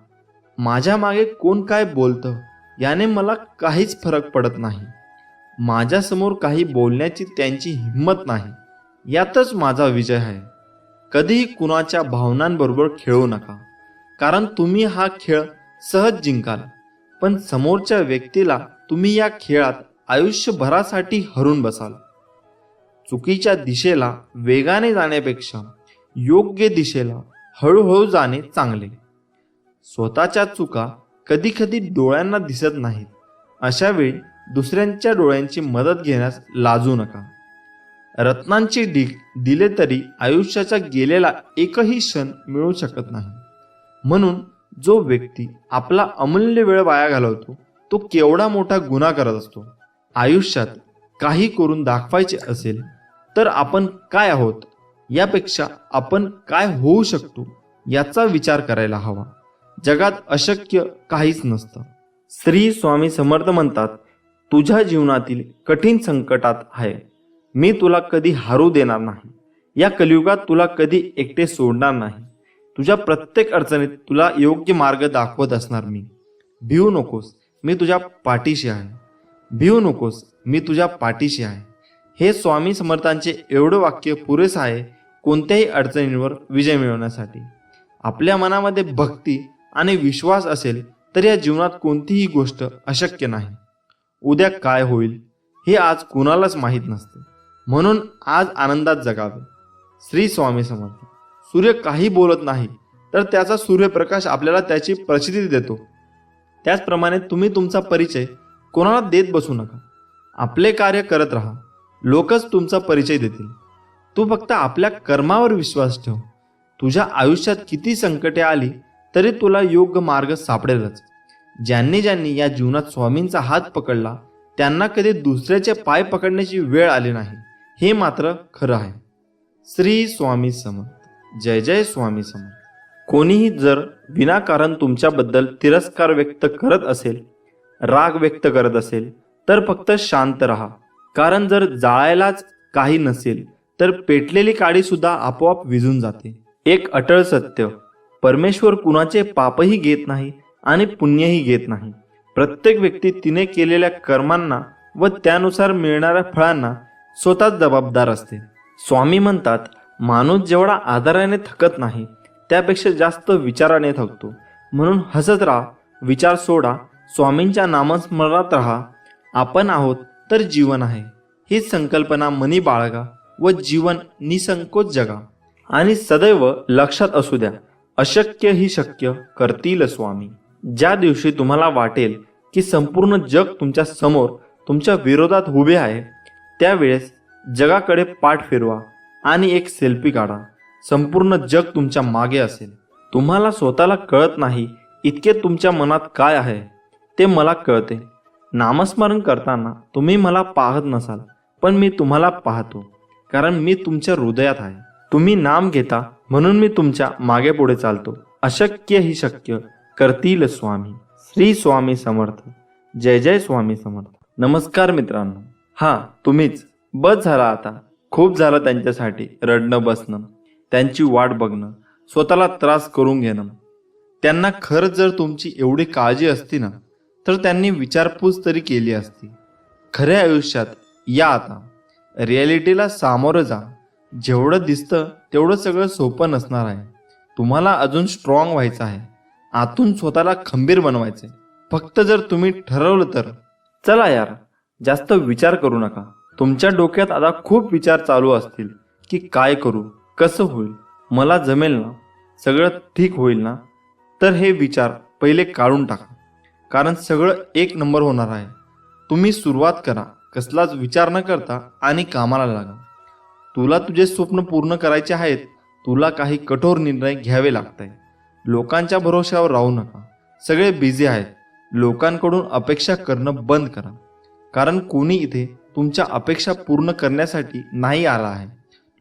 माझ्या मागे कोण काय बोलतं याने मला काहीच फरक पडत नाही. माझ्यासमोर काही बोलण्याची त्यांची हिंमत नाही, यातच माझा विजय आहे. कधीही कुणाच्या भावनांबरोबर खेळू नका, कारण तुम्ही हा खेळ सहज जिंकाल, पण समोरच्या व्यक्तीला तुम्ही या खेळात आयुष्यभरासाठी हरून बसाल. चुकीच्या दिशेला वेगाने जाण्यापेक्षा योग्य दिशेला हळूहळू जाणे चांगले. स्वतःच्या चुका कधी कधी डोळ्यांना दिसत नाहीत. अशा वेळी दुसऱ्यांच्या डोळ्यांची मदत घेण्यास लाजू नका. रत्नांची ढीग दिले तरी आयुष्याचा गेलेला एकही क्षण मिळू शकत नाही. म्हणून जो व्यक्ती आपला अमूल्य वेळ वाया घालवतो तो केवढा मोठा गुन्हा करत असतो. आयुष्यात काही करून दाखवायचे असेल तर आपण काय आहोत यापेक्षा आपण काय होऊ शकतो याचा विचार करायला हवा. जगात अशक्य काहीच नसतं. श्री स्वामी समर्थ म्हणतात, तुझ्या जीवनातील कठीण संकटात आहे मी तुला कधी हारू देणार नाही. या कलियुगात तुला कधी एकटे सोडणार नाही. तुझ्या प्रत्येक अडचणीत तुला योग्य मार्ग दाखवत असणार मी. भिवू नकोस, मी तुझ्या पाठीशी आहे. भिवू नकोस, मी तुझ्या पाठीशी आहे. हे स्वामी समर्थांचे एवढं वाक्य पुरेसं आहे कोणत्याही अडचणींवर विजय मिळवण्यासाठी. आपल्या मनामध्ये भक्ती आणि विश्वास असेल तर या जीवनात कोणतीही गोष्ट अशक्य नाही. उद्या काय होईल हे आज कुणालाच माहीत नसते, म्हणून आज आनंदात जगावे. श्री स्वामी समर्थ. सूर्य काही बोलत नाही तर त्याचा सूर्यप्रकाश आपल्याला त्याची प्रचिती देतो. त्याचप्रमाणे तुम्ही तुमचा परिचय कोणाला देत बसू नका. आपले कार्य करत राहा, लोकच तुमचा परिचय देतील. तू फक्त आपल्या कर्मावर विश्वास ठेव. तुझ्या आयुष्यात किती संकटे आली तरी तुला योग्य मार्ग सापडेलच. ज्यांनी ज्यांनी या जीवनात स्वामींचा हात पकडला त्यांना कधी दुसऱ्याचे पाय पकडण्याची वेळ आली नाही, हे मात्र खरं आहे. श्री स्वामी समर्थ. जय जय स्वामी समर्थ. कोणीही जर विनाकारण तुमच्याबद्दल तिरस्कार व्यक्त करत असेल, राग व्यक्त करत असेल तर फक्त शांत राहा. कारण जर जाळायलाच काही नसेल तर पेटलेली काडी सुद्धा आपोआप विझून जाते. एक अटळ सत्य, परमेश्वर कुणाचे पापही घेत नाही आणि पुण्यही घेत नाही. प्रत्येक व्यक्ती तिने केलेल्या कर्मांना व त्यानुसार मिळणाऱ्या फळांना स्वतःच जबाबदार असते. स्वामी म्हणतात, माणूस जेवढा आदराने थकत नाही त्यापेक्षा जास्त विचाराने थकतो. म्हणून हसत राहा, विचार सोडा, स्वामींच्या नामस्मरणात राहा. आपण आहोत तर जीवन आहे हीच संकल्पना मनी बाळगा व जीवन निसंकोच जगा. आणि सदैव लक्षात असू द्या, अशक्य ही शक्य करतील स्वामी. ज्या दिवशी तुम्हाला वाटेल की संपूर्ण जग तुमच्या समोर तुमच्या विरोधात उभे आहे, त्यावेळेस जगाकडे पाठ फिरवा आणि एक सेल्फी काढा. संपूर्ण जग तुमच्या मागे असेल. तुम्हाला स्वतःला कळत नाही इतके तुमच्या मनात काय आहे ते मला कळते. नामस्मरण करताना तुम्ही मला पाहत नसाल, पण मी तुम्हाला पाहतो, कारण मी तुमच्या हृदयात आहे. तुम्ही नाम घेता म्हणून मी तुमच्या मागे पुढे चालतो. अशक्य ही शक्य करतील स्वामी. श्री स्वामी समर्थ. जय जय स्वामी समर्थ. नमस्कार मित्रांनो. तुम्हीच. बस झाला आता. खूप झालं त्यांच्यासाठी रडणं बसणं, त्यांची वाट बघणं, स्वतःला त्रास करून घेणं. त्यांना खरंच जर तुमची एवढी काळजी असती ना तर त्यांनी विचारपूस तरी केली असती. खऱ्या आयुष्यात या आता. रिॲलिटीला सामोरं जा. जेवढं दिसतं तेवढं सगळं सोपं नसणार आहे. तुम्हाला अजून स्ट्रॉंग व्हायचं आहे. आतून स्वतःला खंबीर बनवायचे. फक्त जर तुम्ही ठरवलं तर. चला यार, जास्त विचार करू नका. तुमच्या डोक्यात आता खूप विचार चालू असतील की काय करू, कसं होईल, मला जमेल ना, सगळं ठीक होईल ना. तर हे विचार पहिले काढून टाका, कारण सगळं एक नंबर होणार आहे. तुम्ही सुरुवात करा, कसलाच विचार न करता, आणि कामाला लागा. तुला तुझे स्वप्न पूर्ण करायचे आहेत. तुला काही कठोर निर्णय घ्यावे लागत आहे. लोकांच्या भरोश्यावर राहू नका. सगळे बिझी आहेत. लोकांकडून अपेक्षा करणं बंद करा, कारण कोणी इथे तुमच्या अपेक्षा पूर्ण करण्यासाठी नाही आला आहे.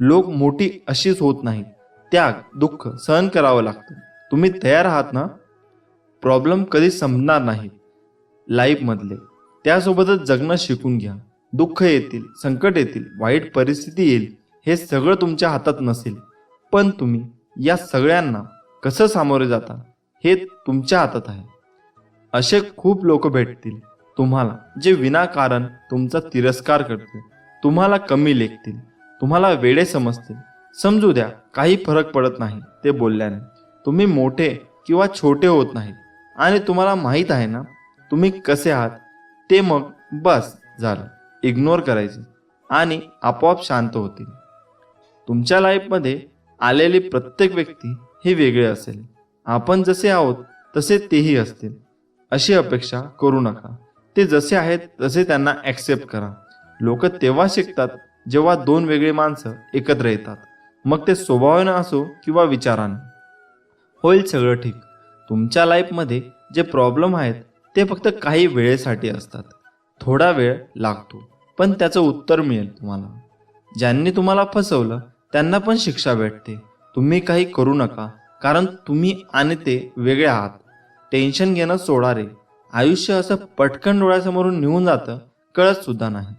लोक मोठी अशीच होत नाहीत. त्याग, दुःख सहन करावं लागतं. तुम्ही तयार आहात ना? प्रॉब्लेम कधी संपणार नाहीत लाईफमधले. त्यासोबतच जगणं शिकून घ्या. दुःख येतील, संकट येतील, वाईट परिस्थिती येईल, हे सगळं तुमच्या हातात नसेल. पण तुम्ही या सगळ्यांना कसं सामोरे जाता हे तुमच्या हातात आहे. असे खूप लोक भेटतील तुम्हाला जे विनाकारण तुमचा तिरस्कार करतील, तुम्हाला कमी लेखतील, तुम्हाला वेडे समजतील. समजू द्या, काही फरक पडत नाही ते बोलल्याने. तुम्ही मोठे किंवा छोटे होत नाहीत आणि तुम्हाला माहीत आहे ना तुम्ही कसे आहात ते. मग बस झालं. इग्नोर करायचे आणि आपोआप शांत होतील. तुमच्या लाईफमध्ये आलेली प्रत्येक व्यक्ती हे वेगळे असेल. आपण जसे आहोत तसे तेही असतील अशी अपेक्षा करू नका. ते जसे आहेत तसे त्यांना ॲक्सेप्ट करा. लोक तेव्हा शिकतात जेव्हा दोन वेगळी माणसं एकत्र येतात. मग ते स्वभावानं असो किंवा विचाराने. होईल सगळं ठीक. तुमच्या लाईफमध्ये जे प्रॉब्लेम आहेत ते फक्त काही वेळेसाठी असतात. थोडा वेळ लागतो, पण त्याचं उत्तर मिळेल तुम्हाला. ज्यांनी तुम्हाला फसवलं त्यांना पण शिक्षा भेटते. तुम्ही काही करू नका, कारण तुम्ही आणि ते वेगळे आहात. टेन्शन घेणं सोडा रे. आयुष्य असं पटकन डोळ्यासमोरून निघून जातं, कळत सुद्धा नाही.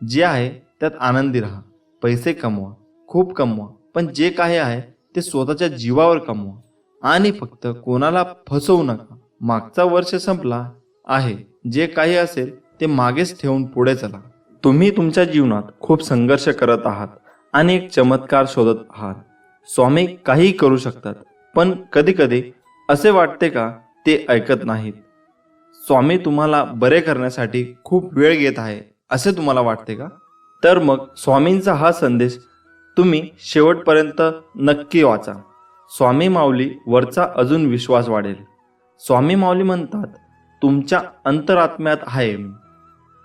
जे आहे त्यात आनंदी राहा. पैसे कमवा, खूप कमवा, पण जे काही आहे ते स्वतःच्या जीवावर कमवा. आणि फक्त कोणाला फसवू नका. मागचा वर्ष संपला आहे, जे काही असेल ते मागेच ठेवून पुढे चला. तुम्ही तुमच्या जीवनात खूप संघर्ष करत आहात आणि एक चमत्कार शोधत आहात. स्वामी काही करू शकतात, पण कधी कधी असे वाटते का ते ऐकत नाहीत? स्वामी तुम्हाला बरे करण्यासाठी खूप वेळ घेत आहे असे तुम्हाला वाटते का? तर मग स्वामींचा हा संदेश तुम्ही शेवटपर्यंत नक्की वाचा. स्वामी माऊली वरचा अजून विश्वास वाढेल. स्वामी माऊली म्हणतात, तुमच्या अंतरात्म्यात आहे मी,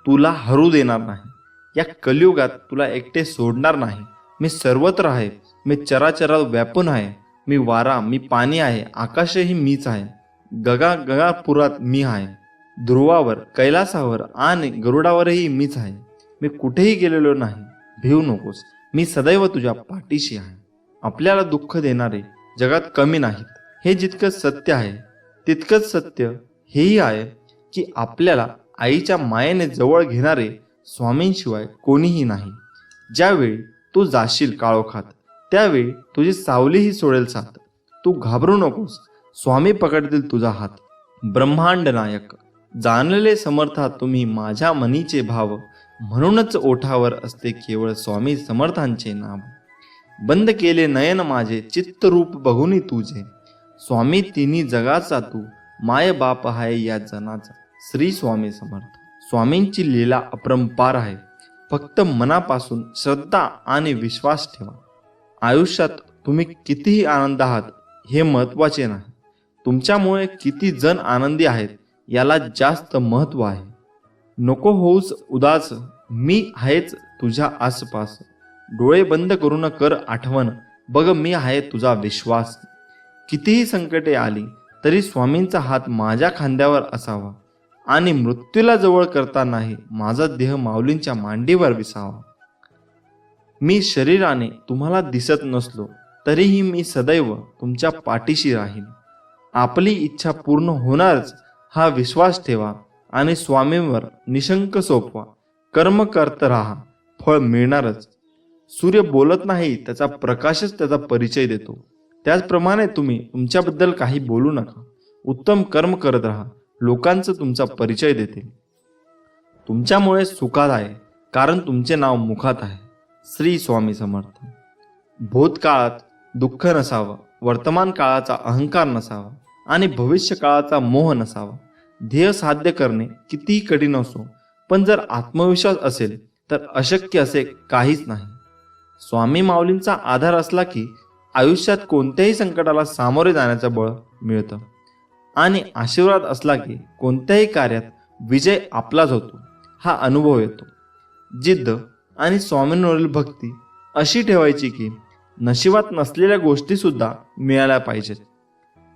तुला हरू देणार नाही. या कलियुगात तुला एकटे सोडणार नाही. मी सर्वत्र आहे. मी चराचरात व्यापून आहे. मी वारा, मी पाणी आहे. आकाशही मीच आहे. गगापुरात मी आहे. ध्रुवावर, कैलासावर आणि गरुडावरही मीच आहे. मी कुठेही गेलेलो नाही. भिवू नकोस, मी सदैव तुझ्या पाठीशी आहे. आपल्याला दुःख देणारे जगात कमी नाहीत. हे जितकं सत्य आहे तितकंच सत्य हेही आहे की आपल्याला आईच्या मायेने जवळ घेणारे स्वामींशिवाय कोणीही नाही. ज्यावेळी तू जाशील काळोखात त्यावेळी तुझी सावलीही सोडेल साथ. तू घाबरू नकोस, स्वामी पकडतील तुझा हात. ब्रह्मांड नायक जाणलेले समर्था तुम्ही माझ्या मनीचे भाव, म्हणूनच ओठावर असते केवळ स्वामी समर्थांचे नाव. बंद केले नयन माझे चित्तरूप बघुनी तुझे, स्वामी तिन्ही जगाचा तू माय बाप आहे या जनाचा. श्री स्वामी समर्थ. स्वामींची लीला अपरंपार आहे. फक्त मनापासून श्रद्धा आणि विश्वास ठेवा. आयुष्यात तुम्ही कितीही आनंद आहात हे महत्त्वाचे नाही, तुमच्यामुळे किती जण आनंदी आहेत याला जास्त महत्त्व आहे. नको होऊस उदास, मी आहेच तुझ्या आसपास. डोळे बंद करून कर आठवण, बघ मी आहे तुझा विश्वास. कितीही संकटे आली तरी स्वामींचा हात माझ्या खांद्यावर असावा आणि मृत्यूला जवळ करतानाही माझा देह माऊलींच्या मांडीवर विसावा. मी शरीराने तुम्हाला दिसत नसलो तरीही मी सदैव तुमच्या पाठीशी राहीन. आपली इच्छा पूर्ण होणारच हा विश्वास ठेवा आणि स्वामींवर निशंक सोपवा. कर्म करत राहा, फळ मिळणारच. सूर्य बोलत नाही, त्याचा प्रकाशच त्याचा परिचय देतो. त्याचप्रमाणे तुम्ही तुमच्याबद्दल काही बोलू नका. उत्तम कर्म करत राहा, लोकांचं तुमचा परिचय देतील. तुमच्यामुळे सुखात आहे कारण तुमचे नाव मुखात आहे. श्री स्वामी समर्थ. भूतकाळात दुःख नसावं, वर्तमान काळाचा अहंकार नसावा आणि भविष्य काळाचा मोह नसावा. ध्येय साध्य करणे कितीही कठीण असो, पण जर आत्मविश्वास असेल तर अशक्य असे काहीच नाही. स्वामी माऊलींचा आधार असला की आयुष्यात कोणत्याही संकटाला सामोरे जाण्याचं बळ मिळतं आणि आशीर्वाद असला की कोणत्याही कार्यात विजय आपलाच होतो हा अनुभव येतो. जिद्द आणि स्वामींवरील भक्ती अशी ठेवायची की नशिबात नसलेल्या गोष्टी सुद्धा मिळाल्या पाहिजेत.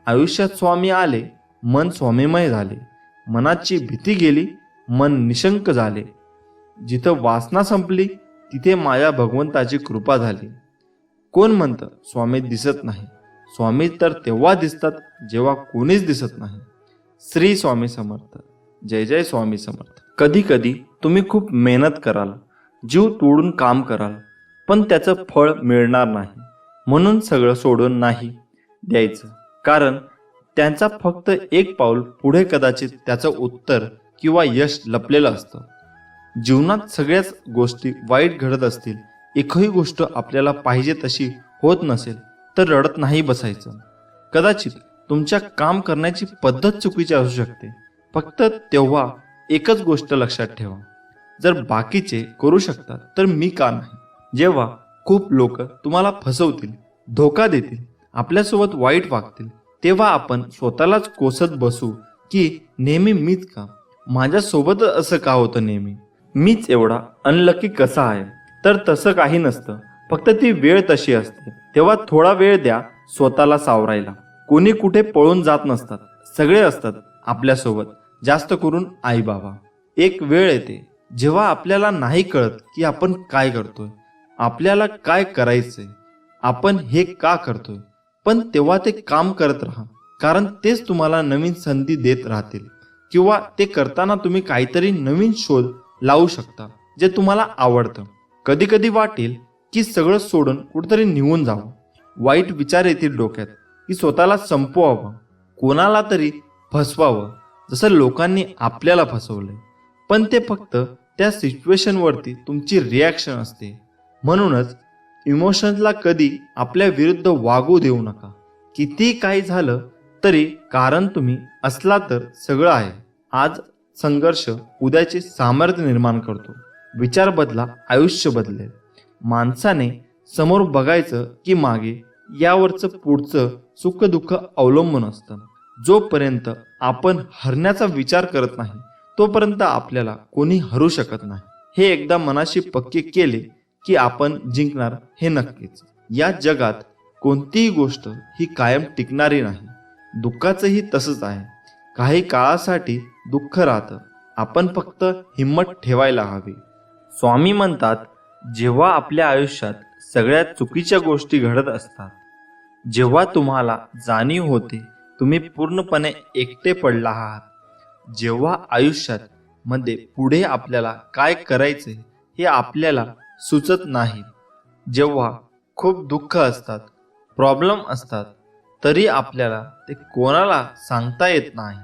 आयुष्यात स्वामी आले, मन स्वामीमय झाले. मनाची भीती गेली, मन निशंक झाले. जिथं वासना संपली तिथे माझ्या भगवंताची कृपा झाली. कोण म्हणतं स्वामी दिसत नाही? स्वामी तर तेव्हा दिसतात जेव्हा कोणीच दिसत नाही. श्री स्वामी समर्थ. जय जय स्वामी समर्थ. कधी कधी तुम्ही खूप मेहनत कराल, जीव तोडून काम कराल, पण त्याचं फळ मिळणार नाही. म्हणून सगळं सोडून नाही द्यायचं, कारण त्यांचा फक्त एक पाऊल पुढे कदाचित त्याचं उत्तर किंवा यश लपलेलं असतं. जीवनात सगळ्याच गोष्टी वाईट घडत असतील, एकही गोष्ट आपल्याला पाहिजे तशी होत नसेल तर रडत नाही बसायचं. कदाचित तुमच्या काम करण्याची पद्धत चुकीची असू शकते. फक्त तेव्हा एकच गोष्ट लक्षात ठेवा, जर बाकीचे करू शकतात तर मी का नाही? जेव्हा खूप लोक तुम्हाला फसवतील, धोका देतील, आपल्यासोबत वाईट वागतील, तेव्हा आपण स्वतःलाच कोसत बसू की नेहमी मीच का? माझ्यासोबत असं का होतं नेहमी? मीच एवढा अनलकी कसा आहे? तर तसं काही नसतं, फक्त ती वेळ तशी असते. तेव्हा थोडा वेळ द्या स्वतःला सावरायला. कोणी कुठे पळून जात नसतात, सगळे असतात आपल्यासोबत, जास्त करून आई बाबा. एक वेळ येते जेव्हा आपल्याला नाही कळत की आपण काय करतोय, आपल्याला काय करायचंय, आपण हे का करतोय, पण तेव्हा ते काम करत राहा, कारण तेच तुम्हाला नवीन संधी देत राहतील. किंवा ते करताना तुम्ही काहीतरी नवीन शोध लावू शकता जे तुम्हाला आवडतं. कधी कधी वाटेल की सगळं सोडून कुठेतरी निघून जावं. वाईट विचार येतील डोक्यात की स्वतःला संपवावं, कोणाला तरी फसवावं, जसं लोकांनी आपल्याला फसवलंय. पण ते फक्त त्या सिच्युएशनवरती तुमची रिॲक्शन असते. म्हणूनच इमोशन्सला कधी आपल्या विरुद्ध वागू देऊ नका. किती काही झालं तरी कारण तुम्ही असला तर सगळं आहे. आज संघर्ष उद्याचे सामर्थ्य निर्माण करतो. विचार बदला, आयुष्य बदलेल. माणसाने समोर बघायचं की मागे, यावरचं पुढचं सुख दुःख अवलंबून असतं. जोपर्यंत आपण हरण्याचा विचार करत नाही तोपर्यंत आपल्याला कोणी हरू शकत नाही. हे एकदा मनाशी पक्के केले की आपण जिंकणार हे नक्कीच. या जगात कोणतीही गोष्ट ही कायम टिकणारी नाही. दुःखाचंही तसंच आहे. काही काळासाठी दुःख राहतं. आपण फक्त हिंमत ठेवायला हवी. स्वामी म्हणतात, जेव्हा आपल्या आयुष्यात सगळ्यात चुकीच्या गोष्टी घडत असतात, जेव्हा तुम्हाला जाणीव होते तुम्ही पूर्णपणे एकटे पडला आहात, जेव्हा आयुष्यात मध्ये पुढे आपल्याला काय करायचे हे आपल्याला सुचत नाही, जेव्हा खूप दुःख असतात, प्रॉब्लेम असतात, तरी आपल्याला ते कोणाला सांगता येत नाही,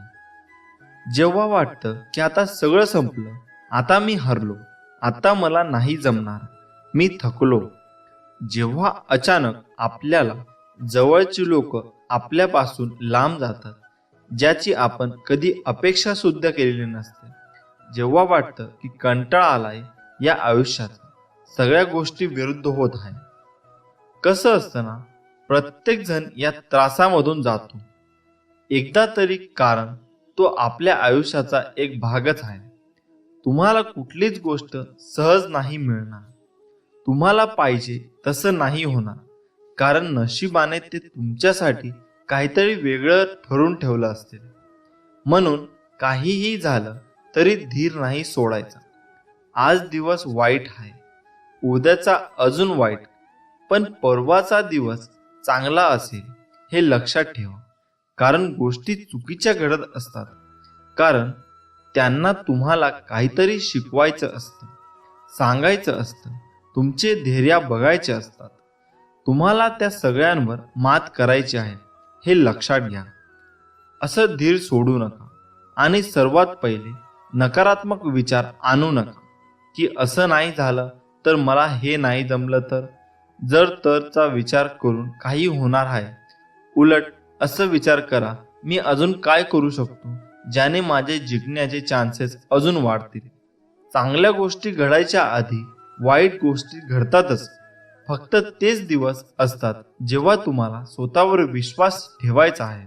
जेव्हा वाटतं की आता सगळं संपलं, आता मी हरलो, आता मला नाही जमणार, मी थकलो, जेव्हा अचानक आपल्याला जवळची लोक आपल्यापासून लांब जातात, ज्याची आपण कधी अपेक्षा सुद्धा केलेली नसते, जेव्हा वाटतं की कंटाळा आलाय या आयुष्यात, सगळ्या गोष्टी विरुद्ध होत आहे. कसं असतं ना, प्रत्येक जण या त्रासामधून जातो एकदा तरी, कारण तो आपल्या आयुष्याचा एक भागच आहे. तुम्हाला कुठलीच गोष्ट सहज नाही मिळणार. तुम्हाला पाहिजे तसं नाही होणार, कारण नशिबाने ते तुमच्यासाठी काहीतरी वेगळं ठरवून ठेवलं असते. म्हणून काहीही झालं तरी धीर नाही सोडायचा. आज दिवस वाईट आहे, उद्याचा अजून वाईट, पण परवाचा दिवस चांगला असेल हे लक्षात ठेवा. कारण गोष्टी चुकीच्या घडत असतात, कारण त्यांना तुम्हाला काहीतरी शिकवायचं असतं, सांगायचं असतं, तुमचे धैर्य बघायचे असतात. तुम्हाला त्या सगळ्यांवर मात करायची आहे हे लक्षात घ्या. असं धीर सोडू नका. आणि सर्वात पहिले नकारात्मक विचार आणू नका की असं नाही झालं तर, मला हे नाही जमलं तर, जर तरचा विचार करून काही होणार आहे. उलट असं विचार करा, मी अजून काय करू शकतो ज्याने माझे जिंकण्याचे चान्सेस अजून वाढतील. चांगल्या गोष्टी घडायच्या आधी वाईट गोष्टी घडतातच. फक्त तेच दिवस असतात जेव्हा तुम्हाला स्वतःवर विश्वास ठेवायचा आहे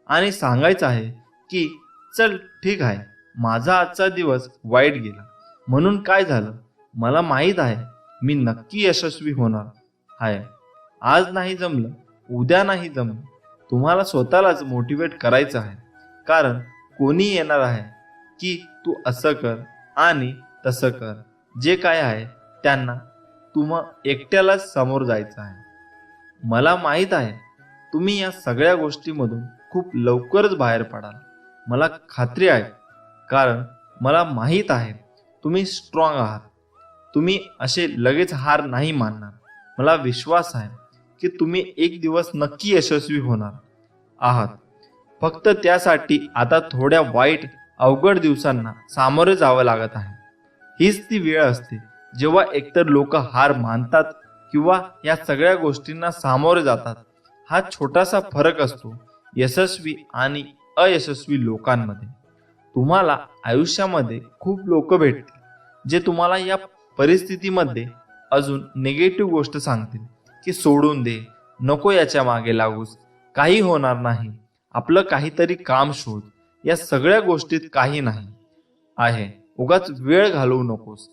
आणि सांगायचं आहे की चल ठीक आहे, माझा आजचा दिवस वाईट गेला, म्हणून काय झालं, मला माहीत आहे मी नक्की यशस्वी होणार आहे. आज नाही जमलं, उद्या नाही जमलं, तुम्हाला स्वतःलाच मोटिवेट करायचं आहे. कारण कोणी येणार आहे की तू असं कर आणि तसं कर, जे काय आहे त्यांना तुम्हा एकट्यालाच समोर जायचं आहे. मला माहीत आहे तुम्ही या सगळ्या गोष्टीमधून खूप लवकरच बाहेर पडाल. मला खात्री आहे, कारण मला माहीत आहे तुम्ही स्ट्रॉंग आहात. तुम्ही असे लगेच हार नाही मानणार. मला विश्वास आहे की तुम्ही एक दिवस नक्की यशस्वी होणार आहात. फक्त त्यासाठी आता थोड्या वाईट अवघड दिवसांना सामोरे जावं लागत आहे. हीच ती वेळ असते जेव्हा एकतर लोक हार मानतात किंवा या सगळ्या गोष्टींना सामोरे जातात. हा छोटासा फरक असतो यशस्वी आणि अयशस्वी लोकांमध्ये. तुम्हाला आयुष्यामध्ये खूप लोक भेटतील जे तुम्हाला या परिस्थितीमध्ये अजून निगेटिव्ह गोष्ट सांगतील की सोडून दे, नको याच्या मागे लागूस, काही होणार नाही, आपलं काहीतरी काम शोध. या सगळ्या गोष्टीत काही नाही आहे, उगाच वेळ घालवू नकोस.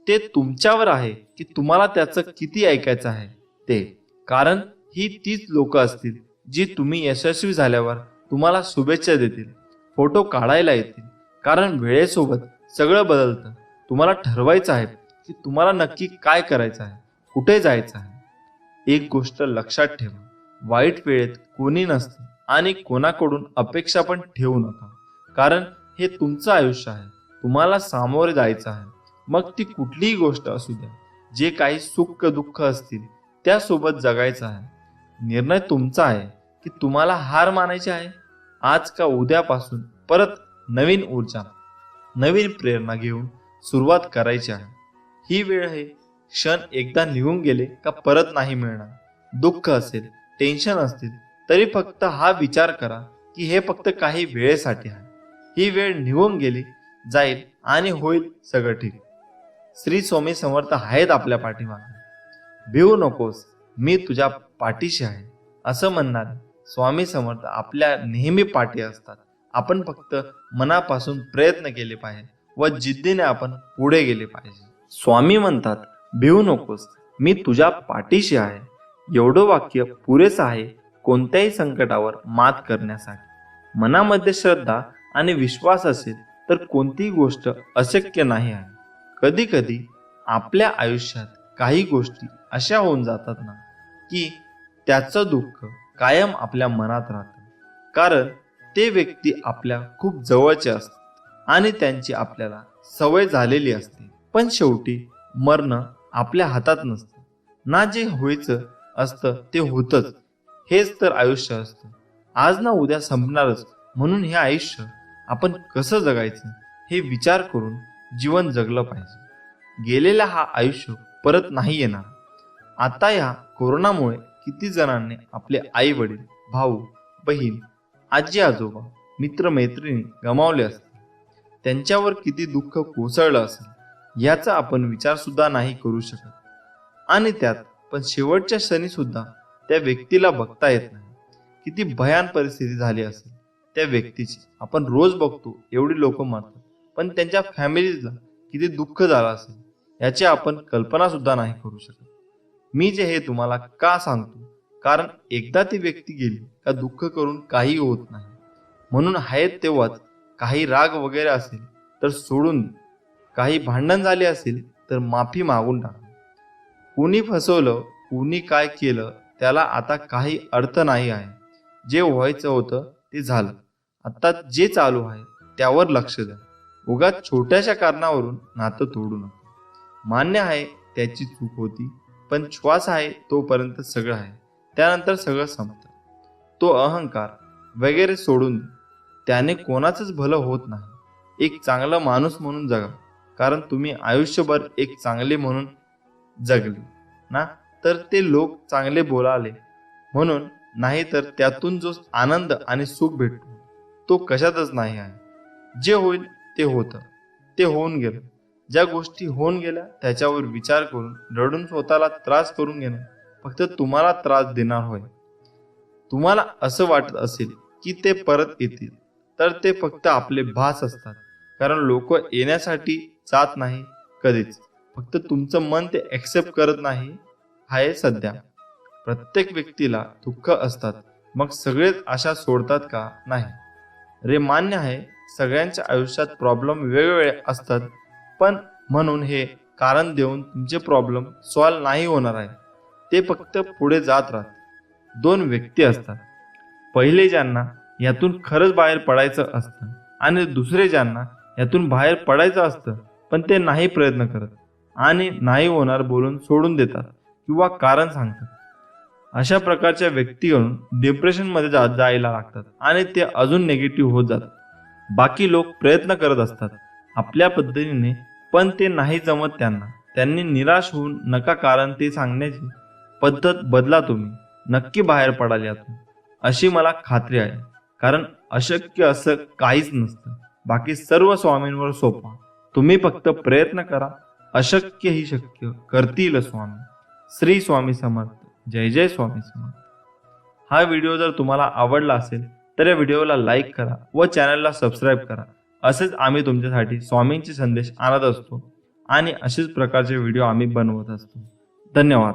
ते तुमच्यावर आहे की तुम्हाला त्याचं किती ऐकायचं आहे ते. कारण ही तीच लोक असतील जी तुम्ही यशस्वी झाल्यावर तुम्हाला शुभेच्छा देतील, फोटो काढायला येतील. कारण वेळेसोबत सगळं बदलतं. तुम्हाला ठरवायचं आहे की तुम्हाला नक्की काय करायचं आहे, कुठे जायचं आहे. एक गोष्ट लक्षात ठेवा, वाईट वेळेत कोणी नसतं आणि कोणाकडून अपेक्षा पण ठेवू नका. कारण हे तुमचं आयुष्य आहे, तुम्हाला सामोरे जायचं आहे. मग ती कुठलीही गोष्ट असू द्या, जे काही सुख दुःख असतील त्यासोबत जगायचं आहे. निर्णय तुमचा आहे की तुम्हाला हार मानायची आहे. आज का उद्यापासून परत नवीन ऊर्जा, नवीन प्रेरणा घेऊन सुरुवात करायची आहे. ही वेळ आहे क्षण एकदा निघून गेले का परत नाही मिळणार. दुःख असेल, टेन्शन असतील तरी फक्त हा विचार करा की हे फक्त काही वेळेसाठी आहे. ही वेळ निघून गेली जाईल आणि होईल सगळं ठीक. श्री स्वामी समर्थ आहेत आपल्या पाठीमागे. भिवू नकोस, मी तुझ्या पाठीशी आहे असं म्हणणारे स्वामी समर्थ आपल्या नेहमी पाठी असतात. आपण फक्त मनापासून प्रयत्न केले पाहिजे व जिद्दीने आपण पुढे गेले पाहिजे. स्वामी म्हणतात, भिवू नकोस, मी तुझ्या पाठीशी आहे. एवढं वाक्य पुरेसं आहे कोणत्याही संकटावर मात करण्यासाठी. मनामध्ये श्रद्धा आणि विश्वास असेल तर कोणतीही गोष्ट अशक्य नाही आहे. कधी कधी आपल्या आयुष्यात काही गोष्टी अशा होऊन जातात ना की त्याचं दुःख कायम आपल्या मनात राहतं. कारण ते व्यक्ती आपल्या खूप जवळचे असतात आणि त्यांची आपल्याला सवय झालेली असते. पण शेवटी मरण आपल्या हातात नसतं ना. जे व्हायचं असतं ते होतच. हेच तर आयुष्य असतं. आज ना उद्या संपणारच. म्हणून हे आयुष्य आपण कसं जगायचं हे विचार करून जीवन जगलं पाहिजे. गेलेला हा आयुष्य परत नाही येणार. आता या कोरोनामुळे किती जणांनी आपले आई वडील, भाऊ बहीण, आजी आजोबा, मित्र मैत्रिणी गमावले असतील. त्यांच्यावर किती दुःख कोसळलं असेल याचा आपण विचार सुद्धा नाही करू शकत. आणि त्यात पण शेवटच्या क्षणी सुद्धा त्या व्यक्तीला बघता येत नाही. किती भयान परिस्थिती झाली असेल त्या व्यक्तीची. आपण रोज बघतो एवढी लोक मरतात, पण त्यांच्या फॅमिलीला किती दुःख झालं असेल याची आपण कल्पना सुद्धा नाही करू शकत. मी जे हे तुम्हाला का सांगतो, कारण एकदा ती व्यक्ती गेली का दुःख करून काही होत नाही. म्हणून आहेत तेव्हाच काही राग वगैरे असेल तर सोडून दे. काही भांडण झाले असेल तर माफी मागून टाका. कुणी फसवलं, कुणी काय केलं त्याला आता काही अर्थ नाही आहे. जे व्हायचं होतं ते झालं. आता जे चालू आहे त्यावर लक्ष द्या. उगाच छोट्याशा कारणावरून नातं तोडू नका. मान्य आहे त्याची चूक होती, पण श्वास आहे तोपर्यंत सगळं आहे. त्यानंतर सगळं संपतं. तो अहंकार वगैरे सोडून दे. त्याने कोणाचंच भलं होत नाही. एक चांगला माणूस म्हणून जगा. कारण तुम्ही आयुष्यभर एक चांगले म्हणून जगले ना, तर ते लोक चांगले बोलाले म्हणून नाही, तर त्यातून जो आनंद आणि सुख भेटतो तो कशातच नाही आहे. जे होईल ते होतं, ते होऊन गेलं. ज्या गोष्टी होऊन गेल्या त्याच्यावर विचार करून रडून स्वतःला त्रास करून घेणं फक्त तुम्हाला त्रास देणार होय. तुम्हाला असं वाटत असेल की ते परत येतील तर ते फक्त आपले भास असतात. कारण लोक येण्यासाठी जात नाही कधीच. फक्त तुमचं मन ते ऍक्सेप्ट करत नाही आहे सध्या. प्रत्येक व्यक्तीला दुःख असतात, मग सगळेच आशा सोडतात का? नाही रे, मान्य आहे सगळ्यांच्या आयुष्यात प्रॉब्लेम वेगवेगळे असतात. पण म्हणून हे कारण देऊन तुमचे प्रॉब्लेम सॉल्व्ह नाही होणार आहे. ते फक्त पुढे जात राहतात. दोन व्यक्ती असतात. पहिले ज्यांना यातून खरंच बाहेर पडायचं असतं आणि दुसरे ज्यांना यातून बाहेर पडायचं असतं पण ते नाही प्रयत्न करत आणि नाही होणार बोलून सोडून देतात किंवा कारण सांगतात. अशा प्रकारच्या व्यक्तीकडून डिप्रेशनमध्ये जायला लागतात आणि ते अजून निगेटिव्ह होत जातात. बाकी लोक प्रयत्न करत असतात आपल्या पद्धतीने, पण ते नाही जमत त्यांना. त्यांनी निराश होऊन नका, कारण ते सांगण्याची पद्धत बदला. तुम्ही नक्की बाहेर पडाल यातून अशी मला खात्री आहे. कारण अशक्य असं काहीच नसतं. बाकी सर्व स्वामींवर सोपा. तुम्ही फक्त प्रयत्न करा. अशक्य ही शक्य करतील स्वामी. श्री स्वामी समर्थ. जय जय स्वामी समर्थ. हा व्हिडिओ जर तुम्हाला आवडला असेल तर या व्हिडिओला लाईक करा व चॅनलला सबस्क्राईब करा. असेच आम्ही तुमच्यासाठी स्वामींचे संदेश आणत असतो आणि असेच प्रकारचे व्हिडिओ आम्ही बनवत असतो. धन्यवाद.